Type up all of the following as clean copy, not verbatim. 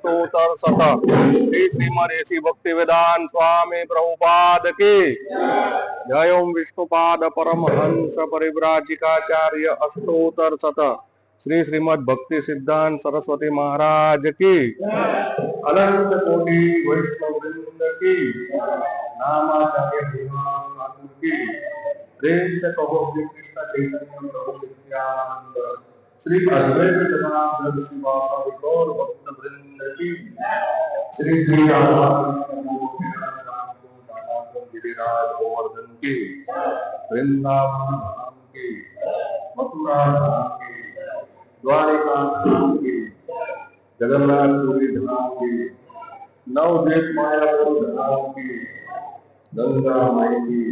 अष्टोत्तर शत श्री श्रीमद ऋषि भक्ति वेदांत स्वामी प्रभुपाद की जय। ओम विष्णुपाद परमहंस परिव्राजिकाचार्य अष्टोत्तर शत श्री श्रीमद भक्ति सिद्धांत सरस्वती महाराज की अनंत कोटि वैष्णव वृंद की नामाचार्य की प्रेम से कहो श्री कृष्ण चैतन्य प्रभु नित्यानंद श्री अद्वैत जगन्नाथ शिवासादि गौर भक्त वृंद की श्री श्री राधा कृष्ण गिरिराज गोवर्धन की वृंदावन धाम की मथुरा धाम की द्वारिका धाम की जगन्नाथपुरी धाम की नवद्वीप मायापुर धाम की गंगा माई की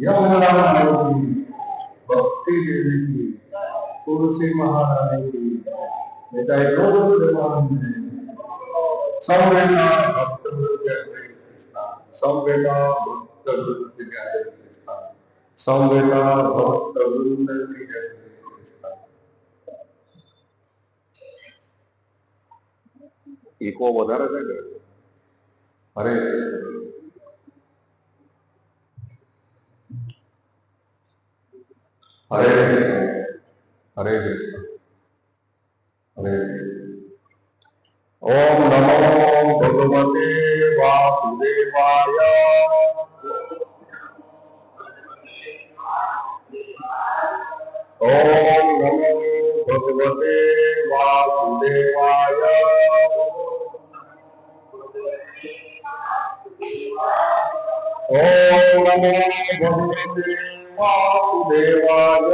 यमुना माई की भक्ति देवी की तुलसी महारानी की संवेदा भक्त कृष्णा संवेदा भक्त कृष्णा संवेदा भक्त कृष्णा। इको વધારે છે કે હરે કૃષ્ણ हरे कृष्ण हरे कृष्ण हरे कृष्ण। ओम नमो भगवते वासुदेवाय ओम नमो भगवते वासुदेवाय ओम नमो भगवते वासुदेवाय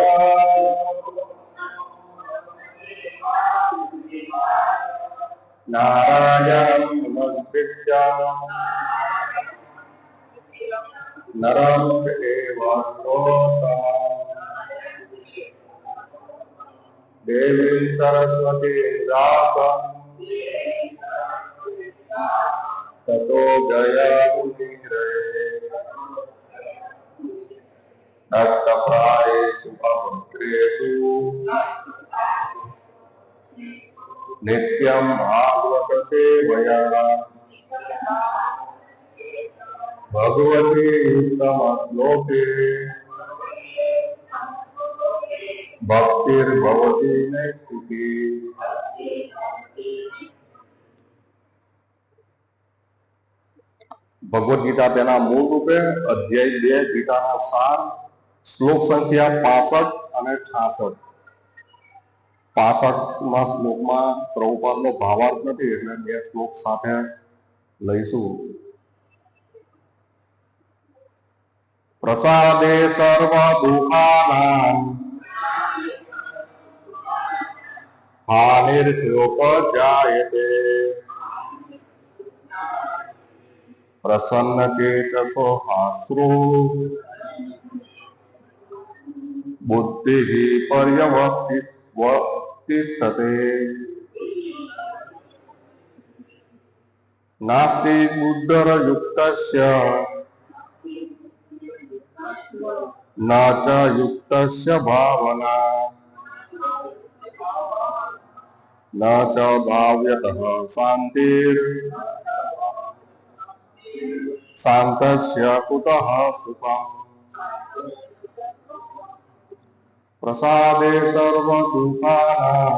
नारायणं नमस्कृत्य नरं चैव देवीं सरस्वतीं व्यासं ततो जयमुदीरये। नक्तप्रायेषु अभद्रेषु नित्यं भागवत सेवया भगवती उत्तम श्लोके भक्तिर्भवती नैष्ठिकी। भगवद गीता तेना मूल रूपे अध्याय 2 गीताना सार श्लोक संख्या 65 અને 66। 65માં શ્લોકમાં પ્રભુપાદનો ભાવાર્થ નથી એટલે 2 શ્લોક સાથે લઈશું। प्रसादे सर्व दुःखानां हानिर्षोपजायते प्रसन्नचेतसो हास्रो बुद्धिः पर्यवतिष्ठते। नास्ति बुद्धरयुक्तस्य न च युक्तस्य भावना न च भाव्यतः शान्तस्य कुतः सुखम्। प्रसादे सर्वदुःखानां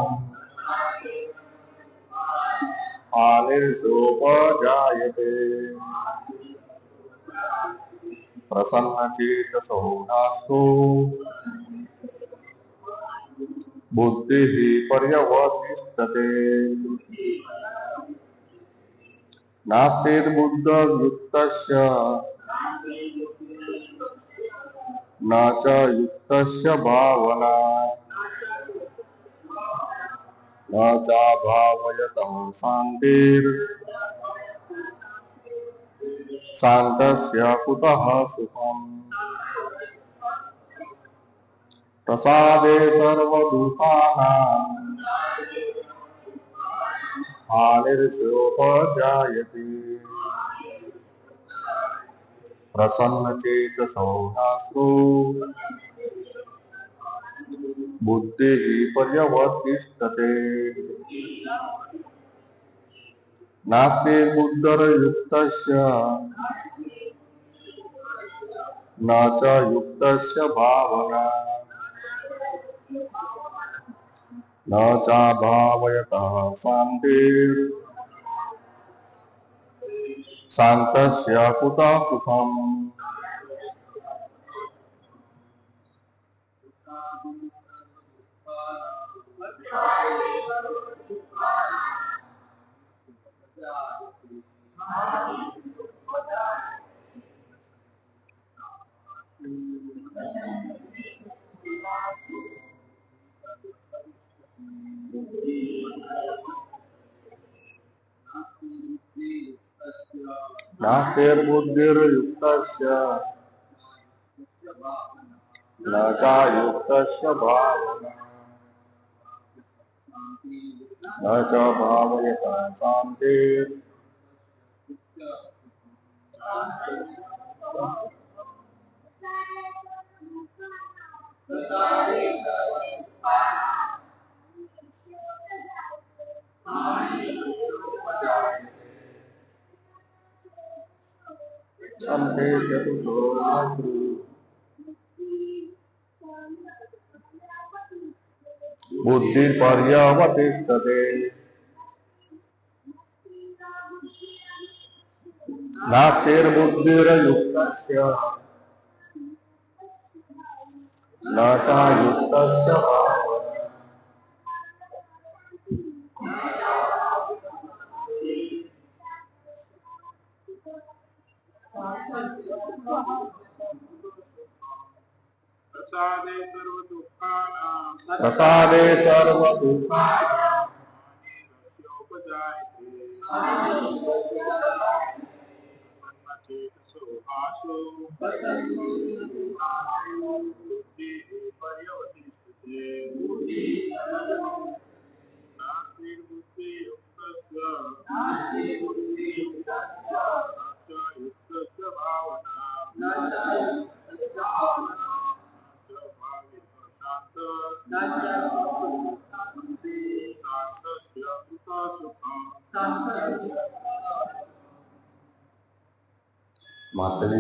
हानिर्षोपजायते प्रसन्नचेतसो नास्तो बुद्धिः पर्यवतिष्ठते। नास्ति बुद्धयुक्तस्य न च युक्तस्य भावना न च भावयतः शान्तस्य कुतः सुखम्। प्रसादे सर्वदुःखानां हानिर्षोपजायते प्रसन्नचेतसो नास्तो बुद्धिः पर्यवतिष्ठते। नास्ति बुद्धिर्युक्तस्य न च युक्तस्य भावना न चाभावयतः शान्तिर् शान्तस्य कुतः सुखम्। नास्तिर्बुद्धिर्युक्तस्य न चायुक्तस्य भावना न च भावयतः शान्तिर् संतेजतुषोऽश्रु बुद्धिपर्यवतिष्ठते। नास्तिर्बुद्धिर्युक्तस्य न चायुक्तस्य भावना प्रसादे सर्वदुःखानां माताजी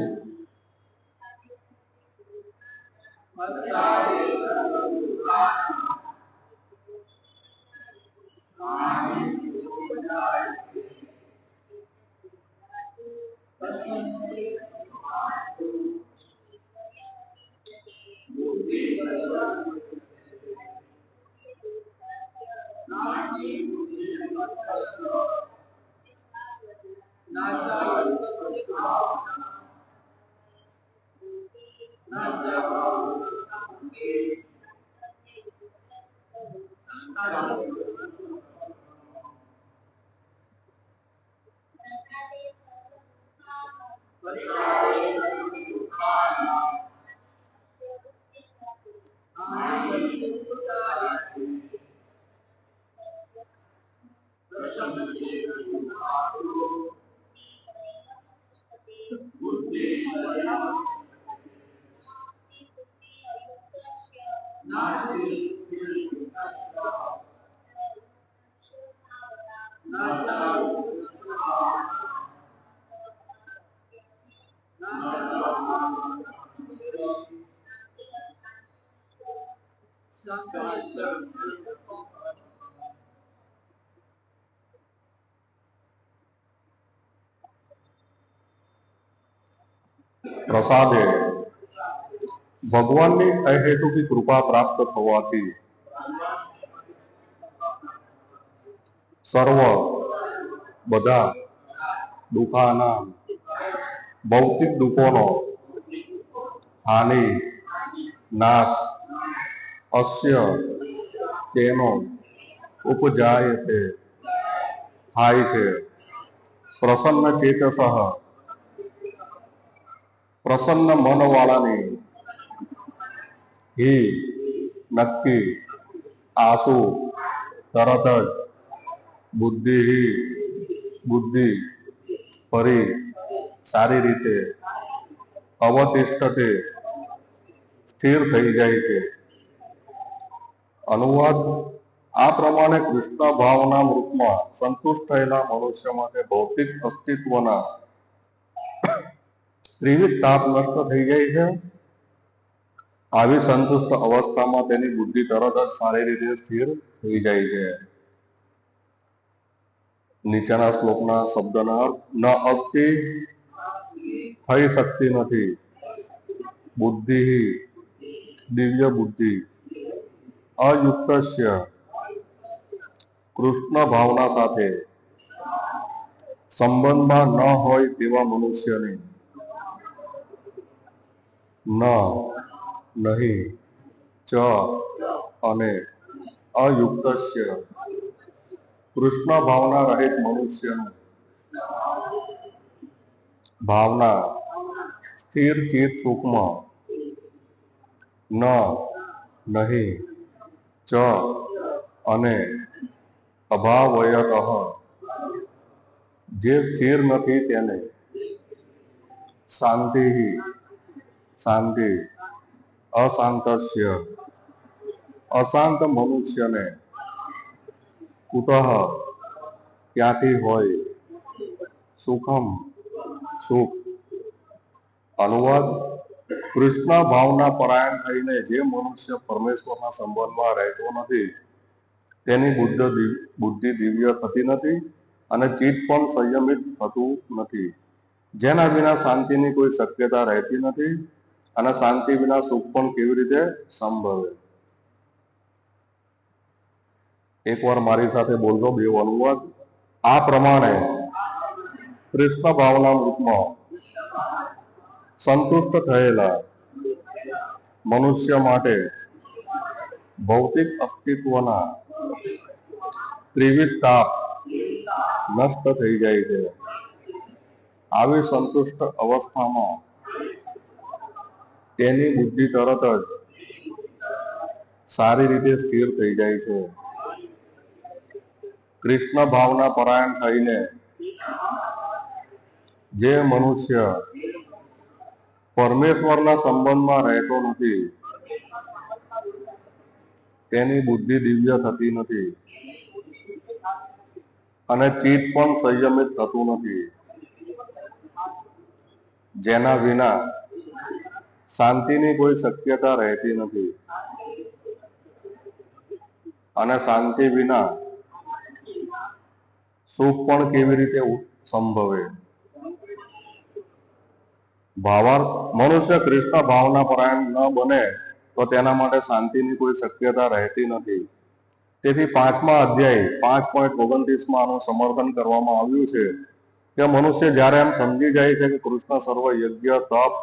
प्रसादे भगवान ની અહેતુકી કૃપા પ્રાપ્ત થવાથી સર્વ બધા દુખાના ભૌતિક દુઃખોનો હાનિ નાશ અસ્ય તેનો ઉપજાય છે થાય છે પ્રસન્ન ચેતસઃ પ્રસન્ન મનવાળાની ही नक्की आसू तरत ज बुद्धि फरी सारी रीते अवतिष्ठते स्थिर थई जाय छे। अनुवाद આ પ્રમાણે કૃષ્ણ ભાવના રૂપમાં સંતુષ્ટ થયેલા મનુષ્ય માટે ભૌતિક અસ્તિત્વના ત્રિવિધ તાપ નષ્ટ થઈ જાય છે. આવી સંતુષ્ટ અવસ્થામાં તેની બુદ્ધિ તરત જ સારી રીતે સ્થિર થઈ જાય છે. નીચેના શ્લોકના શબ્દના અર્થ ન અસ્તિ થઈ શકતી નથી, બુદ્ધિ દિવ્ય બુદ્ધિ, અયુક્તસ્ય કૃષ્ણ ભાવના સાથે સંબંધમાં ન હોય તેવા મનુષ્યની, ન નહીં ચ અને અયુક્તસ્ય કૃષ્ણ ભાવના રહિત મનુષ્યનું ભાવના સ્થિર ચિત સુખમાં ન નહીં ચ અને અભાવયતઃ જે સ્થિર નથી તેને શાંતિ શાંતિ અશાંતસ્ય અશાંત મનુષ્યને કુતઃ ક્યાંથી હોય સુખમ સુખ. અનુવાદ: કૃષ્ણ ભાવના પરાયણ થઈને જે મનુષ્ય પરમેશ્વરના સંબંધમાં રહેતો નથી તેની બુદ્ધિ દિવ્ય થતી નથી અને ચિત્ત પણ સંયમિત થતું નથી. જેના વિના શાંતિની કોઈ શક્યતા રહેતી નથી અને શાંતિ વિના સુખ પણ કેવી રીતે સંભવે. એકવાર મારી સાથે બોલજો બે અનુવાદ. આ પ્રમાણે કૃષ્ણ ભાવના રૂપમાં સંતુષ્ટ થયેલા મનુષ્ય માટે ભૌતિક અસ્તિત્વના ત્રિવિધ તાપ નષ્ટ થઈ જાય છે. આવી સંતુષ્ટ અવસ્થામાં તેની બુદ્ધિ તરત જ સારી રીતે સ્થિર થઈ જાય છે. કૃષ્ણ ભાવના પરાયણ થઈને જે મનુષ્ય પરમેશ્વરના સંબંધમાં રહેતો નથી તેની બુદ્ધિ દિવ્ય થતી નથી અને ચિત્ત પણ સંયમિત થતું નથી. જેના વિના શાંતિની કોઈ શક્યતા રહેતી નથી અને શાંતિ વિના સુખ પણ કેવી રીતે સંભવે. ભાવાર્થ: મનુષ્ય કૃષ્ણ ભાવના પરાયણ ન બને તો તેના માટે શાંતિની કોઈ શક્યતા રહેતી નથી. તેથી 5મા અધ્યાય 5.29 આનું સમર્થન કરવામાં આવ્યું છે કે મનુષ્ય જ્યારે એમ સમજી જાય છે કે કૃષ્ણ સર્વ યજ્ઞ તપ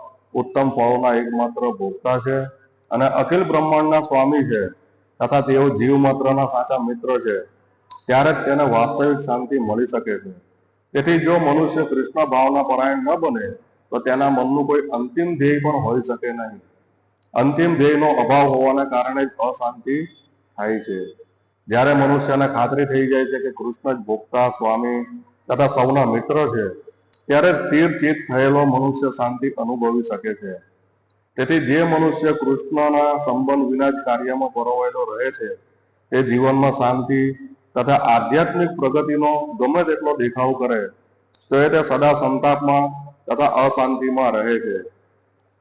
ઉત્તમ ફળોના એકમાત્ર ભોગતા છે અને અખિલ બ્રહ્માંડના સ્વામી છે તથા તેઓ જીવ માત્રના સાચા મિત્ર છે, ત્યારે જ તેને વાસ્તવિક શાંતિ મળી શકે છે. તેથી જો મનુષ્ય કૃષ્ણ ભાવના પરાયણ ન બને તો તેના મનનું કોઈ અંતિમ ધ્યેય પણ હોઈ શકે નહીં. અંતિમ ધ્યેયનો અભાવ હોવાને કારણે જ અશાંતિ થાય છે. જ્યારે મનુષ્યને ખાતરી થઈ જાય છે કે કૃષ્ણ જ ભોગતા સ્વામી તથા સૌના મિત્ર છે, ત્યારે સ્થિર ચિત્ત થયેલો મનુષ્ય શાંતિ અનુભવી શકે છે. તેથી જે મનુષ્ય કૃષ્ણના સંબંધ વિના જ કાર્યમાં પરોવાયેલો રહે છે તે જીવનમાં શાંતિ તથા આધ્યાત્મિક પ્રગતિનો ગમે તેટલો દેખાવ કરે તો તે સદા સંતાપમાં તથા અશાંતિમાં રહે છે.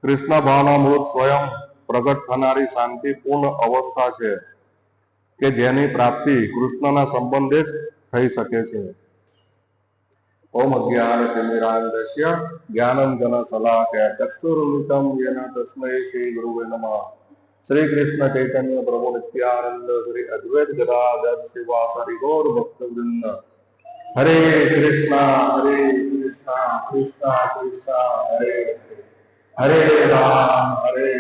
કૃષ્ણ ભાવનામૃત સ્વયં પ્રગટ થનારી શાંતિપૂર્ણ અવસ્થા છે કે જેની પ્રાપ્તિ કૃષ્ણના સંબંધે જ થઈ શકે છે. ઓમ અજ્ઞાનતિમિરાન્ધસ્ય જ્ઞાનંજન શલાકયા ચક્ષુરુન્મિલિતં યેન તસ્મૈ શ્રી ગુરુવે નમઃ. શ્રી કૃષ્ણ ચૈતન્ય પ્રભુ નિત્યાનંદ શ્રી અદ્વૈત ગદાધર શ્રીવાસદિ ગૌર ભક્તવૃંદ. હરે કૃષ્ણ કૃષ્ણ કૃષ્ણ હરે હરે રામ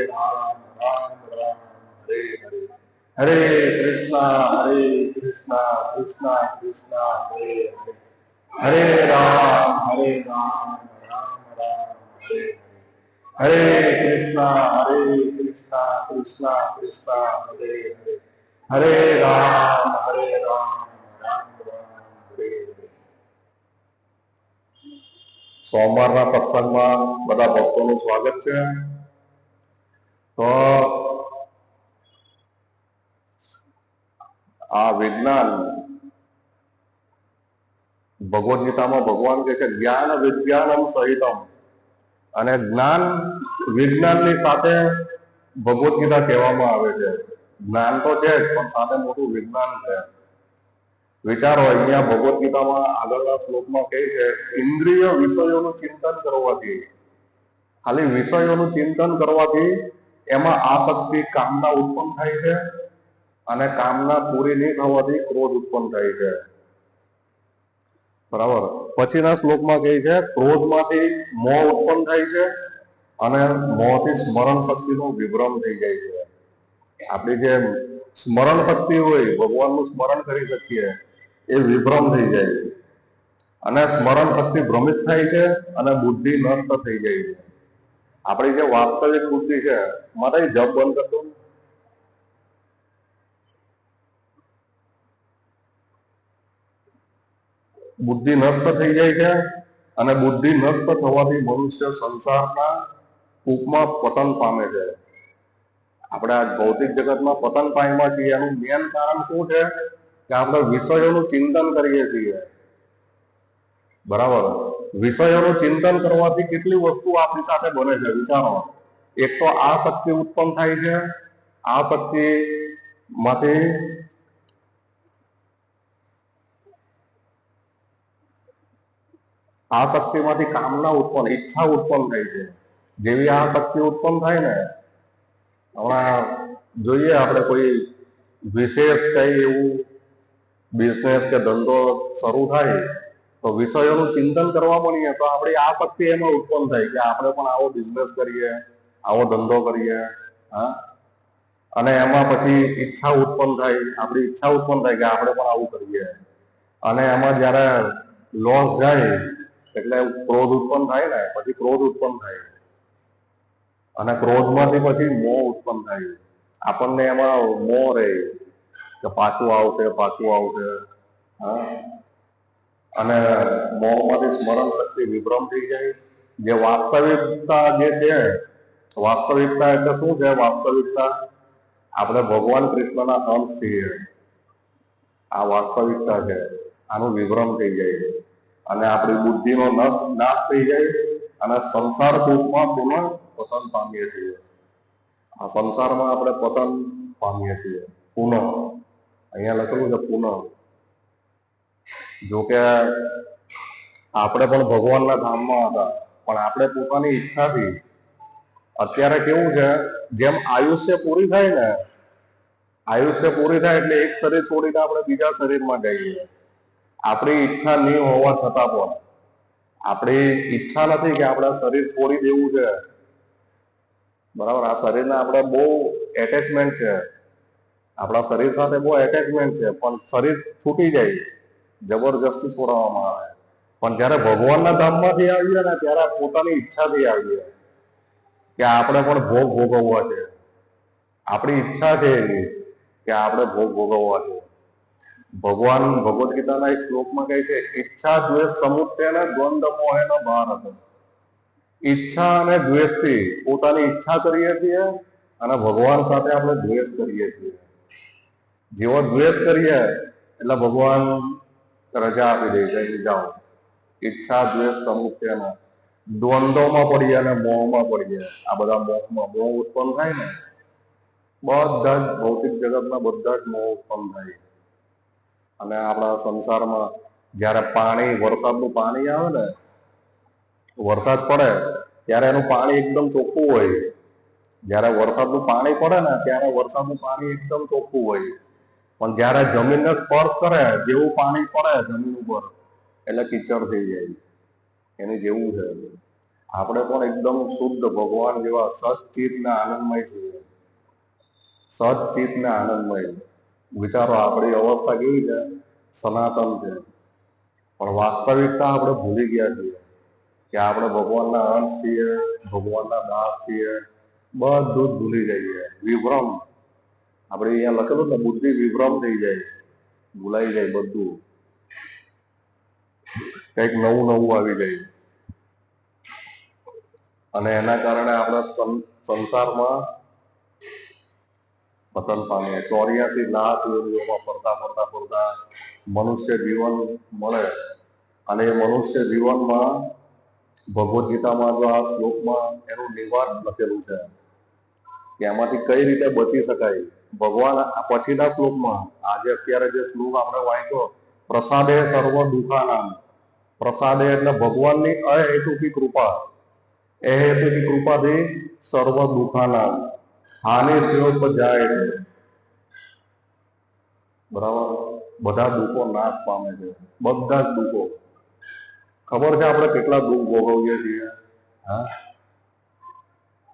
રામ રામ હરે હરે. હરે કૃષ્ણ કૃષ્ણ કૃષ્ણ હરે હરે. હરે રામ રામ રામ હરે હરે. હરે કૃષ્ણ કૃષ્ણ કૃષ્ણ હરે હરે. હરે રામ રામ હરે હરે. સોમવારના સત્સંગમાં બધા ભક્તોનું સ્વાગત છે. તો આ વિજ્ઞાન ભગવદ ગીતામાં ભગવાન કહે છે જ્ઞાન વિજ્ઞાનમ સહિતમ, અને જ્ઞાન વિજ્ઞાનની સાથે ભગવદ ગીતા કહેવામાં આવે છે. જ્ઞાન તો છે જ, પણ સાથે મોટું વિજ્ઞાન છે. વિચારો, અહીંયા ભગવદ ગીતામાં આગળના શ્લોકમાં કહે છે ઇન્દ્રિય વિષયોનું ચિંતન કરવાથી, ખાલી વિષયોનું ચિંતન કરવાથી એમાં આસક્તિ, કામના ઉત્પન્ન થાય છે, અને કામના પૂરી નહીં થવાથી ક્રોધ ઉત્પન્ન થાય છે. બરાબર. પછીના શ્લોકમાં કહે છે ક્રોધમાંથી મોહ ઉત્પન્ન થાય છે, અને મોહથી સ્મરણ શક્તિનો વિભ્રમ થઈ જાય છે. આપણી જે સ્મરણ શક્તિ હોય, ભગવાનનું સ્મરણ કરી શકીએ, એ વિભ્રમ થઈ જાય છે, અને સ્મરણ શક્તિ ભ્રમિત થાય છે, અને બુદ્ધિ નષ્ટ થઈ જાય છે. આપણી જે વાસ્તવિક બુદ્ધિ છે, મારે જપ બંધ કરતો, બુદ્ધિ નષ્ટ થઈ જાય છે, અને બુદ્ધિ નષ્ટ થવાથી મનુષ્ય સંસારના કૂપમાં પતન પામે છે. આપણે આ ભૌતિક જગતમાં પતન પામ્યા છીએ, એનું મેન કારણ શું છે કે આપણે વિષયોનું ચિંતન કરીએ છીએ. બરાબર. વિષયોનું ચિંતન કરવાથી કેટલી વસ્તુ આપણી સાથે બને છે, વિચારો. એક તો આ શક્તિ ઉત્પન્ન થાય છે, આ શક્તિ માંથી આ શક્તિમાંથી કામના ઉત્પન્ન, ઈચ્છા ઉત્પન્ન થાય છે. જેવી આ શક્તિ ઉત્પન્ન થાય ને, હમણાં જોઈએ આપણે કોઈ વિશેષ કઈ એવું બિઝનેસ કે ધંધો શરૂ થાય, તો વિષયોનું ચિંતન કરવા મળીએ તો આપણી આ શક્તિ એમાં ઉત્પન્ન થાય કે આપણે પણ આવો બિઝનેસ કરીએ, આવો ધંધો કરીએ. હા, અને એમાં પછી ઈચ્છા ઉત્પન્ન થાય, આપણી ઈચ્છા ઉત્પન્ન થાય કે આપણે પણ આવું કરીએ. અને એમાં જયારે લોસ જાય એટલે ક્રોધ ઉત્પન્ન થાય ને, પછી ક્રોધ ઉત્પન્ન થાય, અને ક્રોધમાંથી પછી મોહ ઉત્પન્ન થાય. આપણને એમાં મોહ રહે કે પાછું આવશે, પાછું આવશે. હા, અને મોહમાંથી સ્મરણ શક્તિ વિભ્રમ થઈ જાય. જે વાસ્તવિકતા જે છે, વાસ્તવિકતા એટલે શું છે? વાસ્તવિકતા આપણે ભગવાન કૃષ્ણના અંશ છીએ, આ વાસ્તવિકતા છે. આનું વિભ્રમ થઈ જાય, અને આપણી બુદ્ધિનો નાશ થઈ જાય, અને સંસાર કૂપમાં પુનઃ પતન પામીએ છીએ. આ સંસારમાં આપણે પતન પામીએ છીએ પુનઃ. અહીંયા લખેલું છે પુનઃ. જો કે આપણે પણ ભગવાનના ધામમાં હતા, પણ આપણે પોતાની ઈચ્છાથી, અત્યારે કેવું છે, જેમ આયુષ્ય પૂરી થાય ને, આયુષ્ય પૂરી થાય એટલે એક શરીર છોડીને આપણે બીજા શરીરમાં જઈએ. આપણી ઈચ્છા નહીં હોવા છતાં પણ, આપણી ઈચ્છા નથી કે આપણે શરીર છોડી દેવું છે. બરાબર. આ શરીરને આપણે બહુ એટેચમેન્ટ છે, આપણા શરીર સાથે બહુ એટેચમેન્ટ છે, પણ શરીર છૂટી જાય, જબરજસ્તી છોડાવવામાં આવે. પણ જયારે ભગવાનના ધામમાંથી આવીએ ને, ત્યારે પોતાની ઈચ્છાથી આવીએ કે આપણે પણ ભોગ ભોગવવા છે. આપણી ઈચ્છા છે એવી કે આપણે ભોગ ભોગવવા છે. ભગવાન ભગવદ ગીતાના એક શ્લોકમાં કહે છે ઈચ્છા દ્વેષ સમુચ્ચયને દ્વંદ્વ મોહેન ભારત. ઈચ્છા અને દ્વેષથી પોતાની ઈચ્છા કરીએ છીએ, અને ભગવાન સાથે આપણે દ્વેષ કરીએ છીએ. જેવો દ્વેષ કરીએ એટલે ભગવાન રજા આપી દે છે, જાઓ. ઈચ્છા દ્વેષ સમુચ્ચયના દ્વંદ્વમાં પડીએ અને મોહમાં પડીએ. આ બધા મોહમાં મોહ ઉત્પન્ન થાય ને, બધા જ ભૌતિક જગતના બધા જ મોહ ઉત્પન્ન થાય. અને આપણા સંસારમાં જયારે પાણી, વરસાદનું પાણી આવે ને, વરસાદ પડે ત્યારે એનું પાણી એકદમ ચોખ્ખું હોય. જયારે વરસાદનું પાણી પડે ને, ત્યારે વરસાદનું પાણી એકદમ ચોખ્ખું હોય. પણ જયારે જમીનને સ્પર્શ કરે, જેવું પાણી પડે જમીન ઉપર એટલે કીચડ થઈ જાય. એની જેવું છે. આપણે પણ એકદમ શુદ્ધ ભગવાન જેવા સચિત ને આનંદમય છીએ. સચિત ને આનંદમય. વિચારો, આપણી અવસ્થા કેવી છે? સનાતન છે. પણ વાસ્તવિકતા આપણે ભૂલી ગયા છીએ કે આપણે ભગવાનના અંશ છીએ, ભગવાનના દાસ છીએ. બધું જ ભૂલી જઈએ. વિભ્રમ. આપણે અહીંયા લખેલું ને, બુદ્ધિ વિભ્રમ થઈ જાય, ભૂલાઈ જાય બધું. કંઈક નવું નવું આવી જાય, અને એના કારણે આપણા સંસારમાં પતન પામે. 84 લાખ યોનિઓમાં ફરતા ફરતા ફરતા મનુષ્ય જીવન મળે. અને એ મનુષ્ય જીવનમાં ભગવદ્ ગીતામાં જો આ શ્લોકમાં એનું નિવારણ લખેલું છે કે એમાંથી કઈ રીતે બચી શકાય. ભગવાન આ પછીના શ્લોકમાં આજે અત્યારે જે શ્લોક આપણે વાંચ્યો, પ્રસાદે સર્વ દુઃખાનામ. પ્રસાદે એટલે ભગવાનની અહેતુકી કૃપા. અહેતુકી કૃપાથી સર્વ દુઃખાનામ હાનિ સ્યોપ જાય છે. બરાબર, બધા દુઃખો નાશ પામે છે, બધા જ દુઃખો. ખબર છે આપણે કેટલા દુઃખ ભોગવીએ છીએ? હા,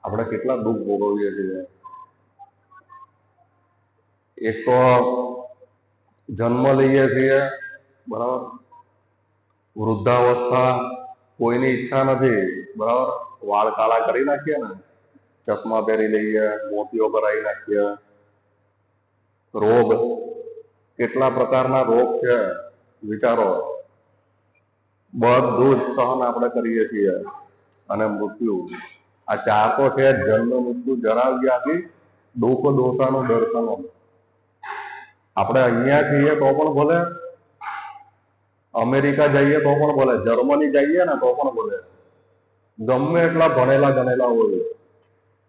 આપણે કેટલા દુઃખ ભોગવીએ છીએ. એક તો જન્મ લઈએ છીએ, બરાબર, વૃદ્ધાવસ્થા, કોઈની ઈચ્છા નથી, બરાબર, વાળ કાળા કરી નાખીએ ને, ચશ્મા પહેરી લઈએ, મોતીઓ કરાવી નાખીએ. રોગ, કેટલા પ્રકારના રોગ છે વિચારો. બધું જ સહન આપણે કરીએ છીએ. અને મૃત્યુ, આ ચાર તો છે. જન્મ, મૃત્યુ, જરા, વ્યાધિ, દુઃખ, દોષાનું દર્શનો. આપણે અહીંયા છીએ તો પણ ભલે, અમેરિકા જઈએ તો પણ ભલે, જર્મની જઈએ ને તો પણ ભલે, ગમે એટલા ભણેલા ગણેલા હોય,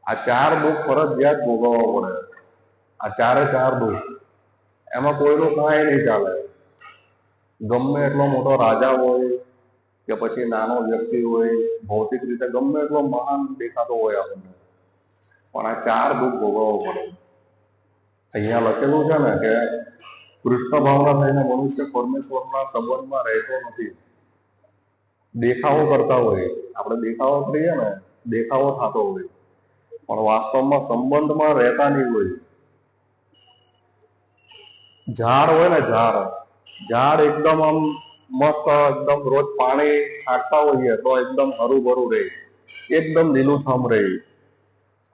આ ચાર દુઃખ ફરજિયાત ભોગવવા પડે. આ ચારે ચાર દુઃખ, એમાં કોઈનું કાંઈ નહીં ચાલે. ગમે એટલો મોટો રાજા હોય કે પછી નાનો વ્યક્તિ હોય, ભૌતિક રીતે ગમે એટલો મહાન દેખાતો હોય આપણને, પણ આ ચાર દુઃખ ભોગવવા પડે. અહીંયા લખેલું છે ને કે કૃષ્ણ ભાવના થઈને મનુષ્ય પરમેશ્વરના સંબંધમાં રહેતો નથી. દેખાવો કરતા હોય, આપણે દેખાવો કરીએ ને, દેખાવો થતો હોય, પણ વાસ્તવમાં સંબંધમાં રહેતા નહીં હોય. ઝાડ હોય ને, ઝાડ એકદમ આમ મસ્ત, એકદમ રોજ પાણી છાંટતા હોઈએ તો એકદમ હરું રહે, એકદમ લીલુંછમ રહે.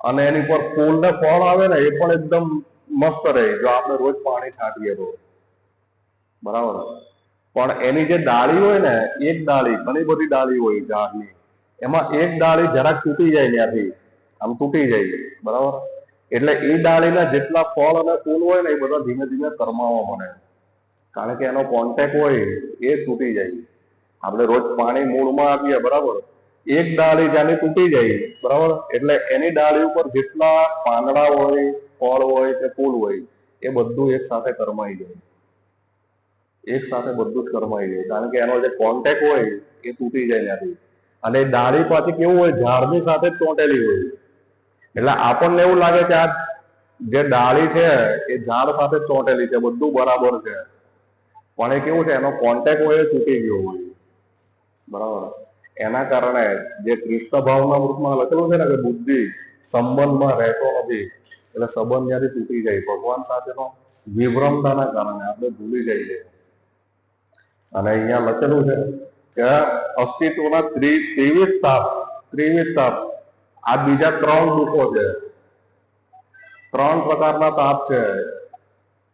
અને એની પર ફૂલ ને ફળ આવે ને એ પણ એકદમ મસ્ત રહે જો આપણે રોજ પાણી છાંટીએ તો, બરાબર. પણ એની જે ડાળી હોય ને, એક ડાળી, ઘણી બધી ડાળી હોય ઝાડની, એમાં એક ડાળી જરાક તૂટી જાય, ત્યાંથી આમ તૂટી જાય, બરાબર. એટલે એ ડાળીના જેટલા ફળ અને ફૂલ હોય ને એ બધા ધીમે ધીમે કરમાવા મળે, કારણ કે એનો કોન્ટેક્ટ હોય એ તૂટી જાય. આપણે રોજ પાણી મૂળમાં આપીએ, બરાબર, એક ડાળી જ્યાંની તૂટી જાય, બરાબર, એટલે એની ડાળી ઉપર જેટલા પાંદડા હોય, ફળ હોય કે ફૂલ હોય એ બધું એક સાથે કરમાઈ જાય. એક સાથે બધું જ કરમાઈ જાય, કારણ કે એનો જે કોન્ટેક્ટ હોય એ તૂટી જાય ત્યાંથી. અને ડાળી પાછી કેવું હોય, ઝાડની સાથે જ ચોંટેલી હોય. એટલે આપણને એવું લાગે કે આ જે ડાળી છે એ ઝાડ સાથે ચોંટેલી છે, બધું બરાબર છે, પણ એ કેવું છે, એનો કોન્ટેક્ટ હોય એ તૂટી ગયો હોય, બરાબર. એના કારણે જે કૃષ્ણ ભાવના મૃતમાં લખેલું છે ને કે બુદ્ધિ સંબંધમાં રહેતો નથી, એટલે સંબંધ ત્યાંથી તૂટી જાય. ભગવાન સાથેનો વિભ્રમતાના કારણે આપણે ભૂલી જઈએ. અને અહીંયા લખેલું છે કે અસ્તિત્વના ત્રિવિધ તાપ, આ બીજા 3 દુઃખો છે. 3 પ્રકારના તાપ છે,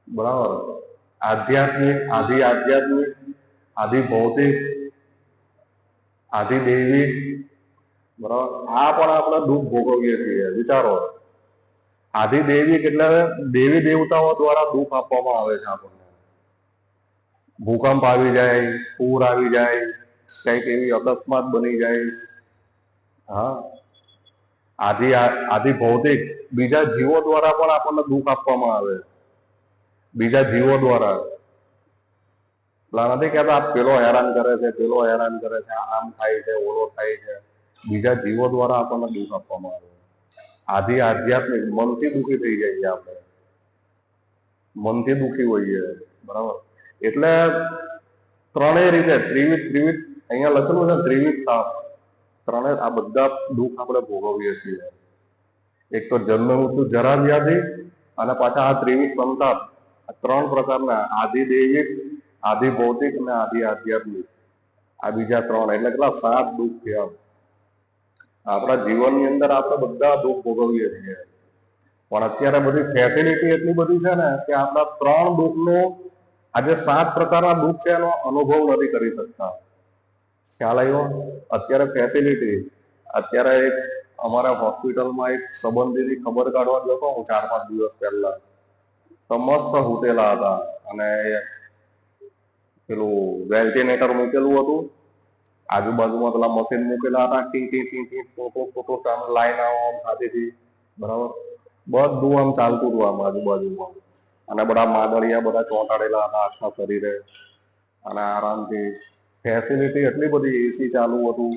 બરાબર. આધ્યાત્મિક, આધિ આધ્યાત્મિક, આધિ ભૌતિક, આધિ દૈવિક, બરાબર. આ પણ આપણે દુઃખ ભોગવીએ છીએ. વિચારો, આધિ દૈવિક એટલે દેવી દેવતાઓ દ્વારા દુઃખ આપવામાં આવે છે આપણને. ભૂકંપ આવી જાય, પૂર આવી જાય, કઈક એવી અકસ્માત બની જાય. હા, આધિ ભૌતિક, બીજા જીવો દ્વારા પણ આપણને દુઃખ આપવામાં આવે. બીજા જીવો દ્વારા નથી કહેતા પેલો હેરાન કરે છે, પેલો હેરાન કરે છે, આમ થાય છે, ઓલો થાય છે. બીજા જીવો દ્વારા આપણને દુઃખ આપવામાં આવે. આધિ આધ્યાત્મિક, મનથી દુઃખી થઈ જાય આપણે, મનથી દુઃખી હોઈએ, બરાબર. એટલે ત્રણેય રીતે ત્રિવિધ અહીંયા લખેલું છે, ત્રિવિધ તાપ. ત્રણેય આ બધા દુઃખ આપણે ભોગવીએ છીએ. એક તો જન્મ, મૃત્યુ, જરા, વ્યાધિ, અને પાછા આ ત્રિવિધ સંતાપ. 3 પ્રકારના, આધિ દૈવિક, આધિ ભૌતિક અને આધિ આધ્યાત્મિક. આ બીજા 3, એટલે કેટલા 7 દુઃખ થયા. આપણા જીવનની અંદર આપણે બધા દુઃખ ભોગવીએ છીએ, પણ અત્યારે બધી ફેસિલિટી એટલી બધી છે ને કે આપણા 3 દુઃખનો, આજે 7 પ્રકારના દુઃખ છે એનો અનુભવ નથી કરી શકતા. ખ્યાલ આવ્યો? અત્યારે ફેસિલિટી, અત્યારે એક અમારા હોસ્પિટલમાં એક સંબંધીની ખબર કાઢવા ગયો હતો હું 4-5 દિવસ પહેલા. તો મસ્ત હુટેલા હતા અને પેલું વેન્ટિલેટર મૂકેલું હતું, આજુબાજુમાં પેલા મશીન મૂકેલા હતા, T T T T photo line આમ થતી હતી, બરાબર. બધું આમ ચાલતું હતું આમ આજુબાજુમાં, અને બધા માદળિયા બધા ચોંટાડેલા હતા આખા શરીરે, અને આરામથી ફેસિલિટી એટલી બધી, એસી ચાલુ હતું,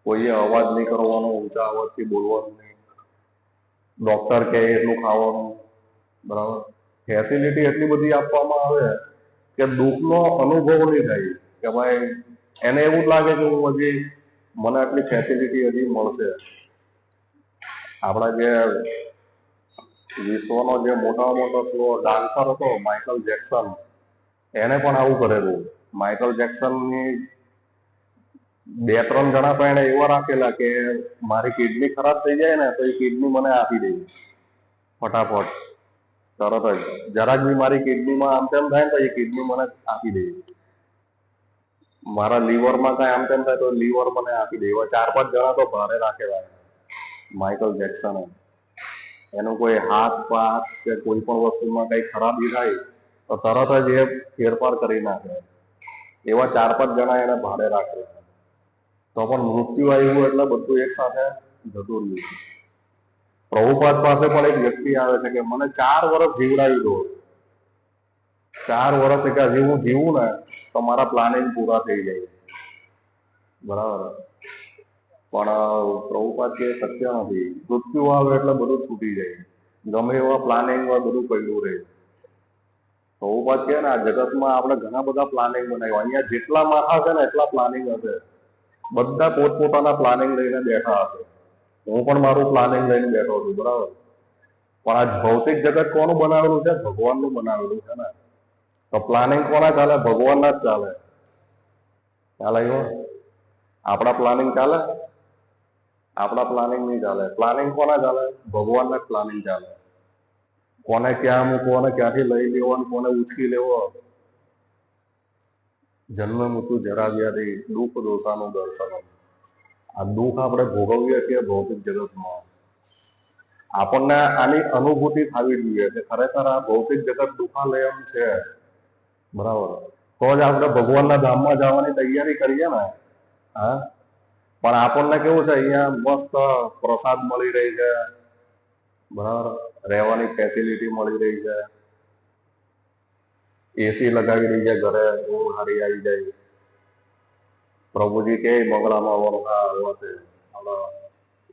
કોઈએ અવાજ નહીં કરવાનો, ઊંચા અવાજથી બોલવાનું નહીં, ડોક્ટર કહે એટલું ખાવાનું, બરાબર. ફેસિલિટી એટલી બધી આપવામાં આવે કે દુઃખનો અનુભવ નહીં થાય, કે ભાઈ એને એવું જ લાગે કે હું હજી મને આટલી ફેસિલિટી હજી મળશે. આપણા જે વિશ્વનો જે મોટામાં મોટો ડાન્સર હતો માઇકલ જેક્સન, એને પણ આવું કરેલું. માઇકલ જેક્સનની 2-3 જણા તો એને એવા રાખેલા કે મારી કિડની ખરાબ થઈ જાય ને તો એ કિડની મને આપી દે ફટાફટ, તરત જ. જરાક બી મારી કિડનીમાં આમ તેમ થાય ને તો એ કિડની મને આપી દે. મારા લીવરમાં કઈ આમ તેમ થાય તો લીવર મને આપી દે. એવા 4-5 જણા તો ભારે રાખેલા માઇકલ જેક્સને. એનું કોઈ હાથ પાથ કે કોઈ પણ વસ્તુમાં કઈ ખરાબી થાય તો તરત જ એ ફેરફાર કરી નાખે. એવા 4-5 જણા એને ભાડે રાખેલા. તો પણ મૃત્યુ આવ્યું એટલે બધું એક સાથે જતું રહ્યું. પ્રભુપાદ પાસે પણ એક વ્યક્તિ આવે છે કે મને 4 વર્ષ જીવડાવી દો, 4 વર્ષ કે હજી હું જીવું ને તો મારા પ્લાનિંગ પૂરા થઈ જાય, બરાબર. પણ પ્રભુપાદ કે શક્ય નથી. મૃત્યુ આવે એટલે બધું છૂટી જાય, ગમે એવા પ્લાનિંગ હોય બધું પડ્યું રહે. પ્રભુપાદ કે ને આ જગતમાં આપણે ઘણા બધા પ્લાનિંગ બનાવ્યા. અહીંયા જેટલા માથા છે ને એટલા પ્લાનિંગ હશે, બધા પોતપોતાના પ્લાનિંગ લઈને બેઠા હશે. હું પણ મારું પ્લાનિંગ લઈને બેઠો છું, બરાબર. પણ આ ભૌતિક જગત કોનું બનાવેલું છે? ભગવાનનું બનાવેલું છે ને. તો પ્લાનિંગ કોના ચાલે? ભગવાનના જ ચાલે. ખ્યાલ આવ્યો? આપણા પ્લાનિંગ ચાલે? આપણા પ્લાનિંગ નહીં ચાલે. પ્લાનિંગ કોના ચાલે? ભગવાનના જ પ્લાનિંગ ચાલે. કોને ક્યાં મૂકવો, ક્યાંથી લઈ લેવો, કોને ઉચકી લેવો. જન્મ મૃત્યુ જરા વ્યાધિ દુઃખ દોષાનું દર્શન. આ દુઃખ આપણે ભોગવીએ છીએ ભૌતિક જગતમાં. આપણને આની અનુભૂતિ થવી જોઈએ કે ખરેખર આ ભૌતિક જગત દુઃખાલયમ છે, બરાબર. તો જ આપણે ભગવાનના ધામમાં જવાની તૈયારી કરીએ ને. હા, પણ આપણને કેવું છે, અહીંયા મસ્ત પ્રસાદ મળી રહી છે, બરાબર, રહેવાની ફેસિલિટી મળી રહી છે, એસી લગાવી રહી છે ઘરે, ઊંઘ હારી આવી જાય. પ્રભુજી કે મંગળામાં વરસા છે,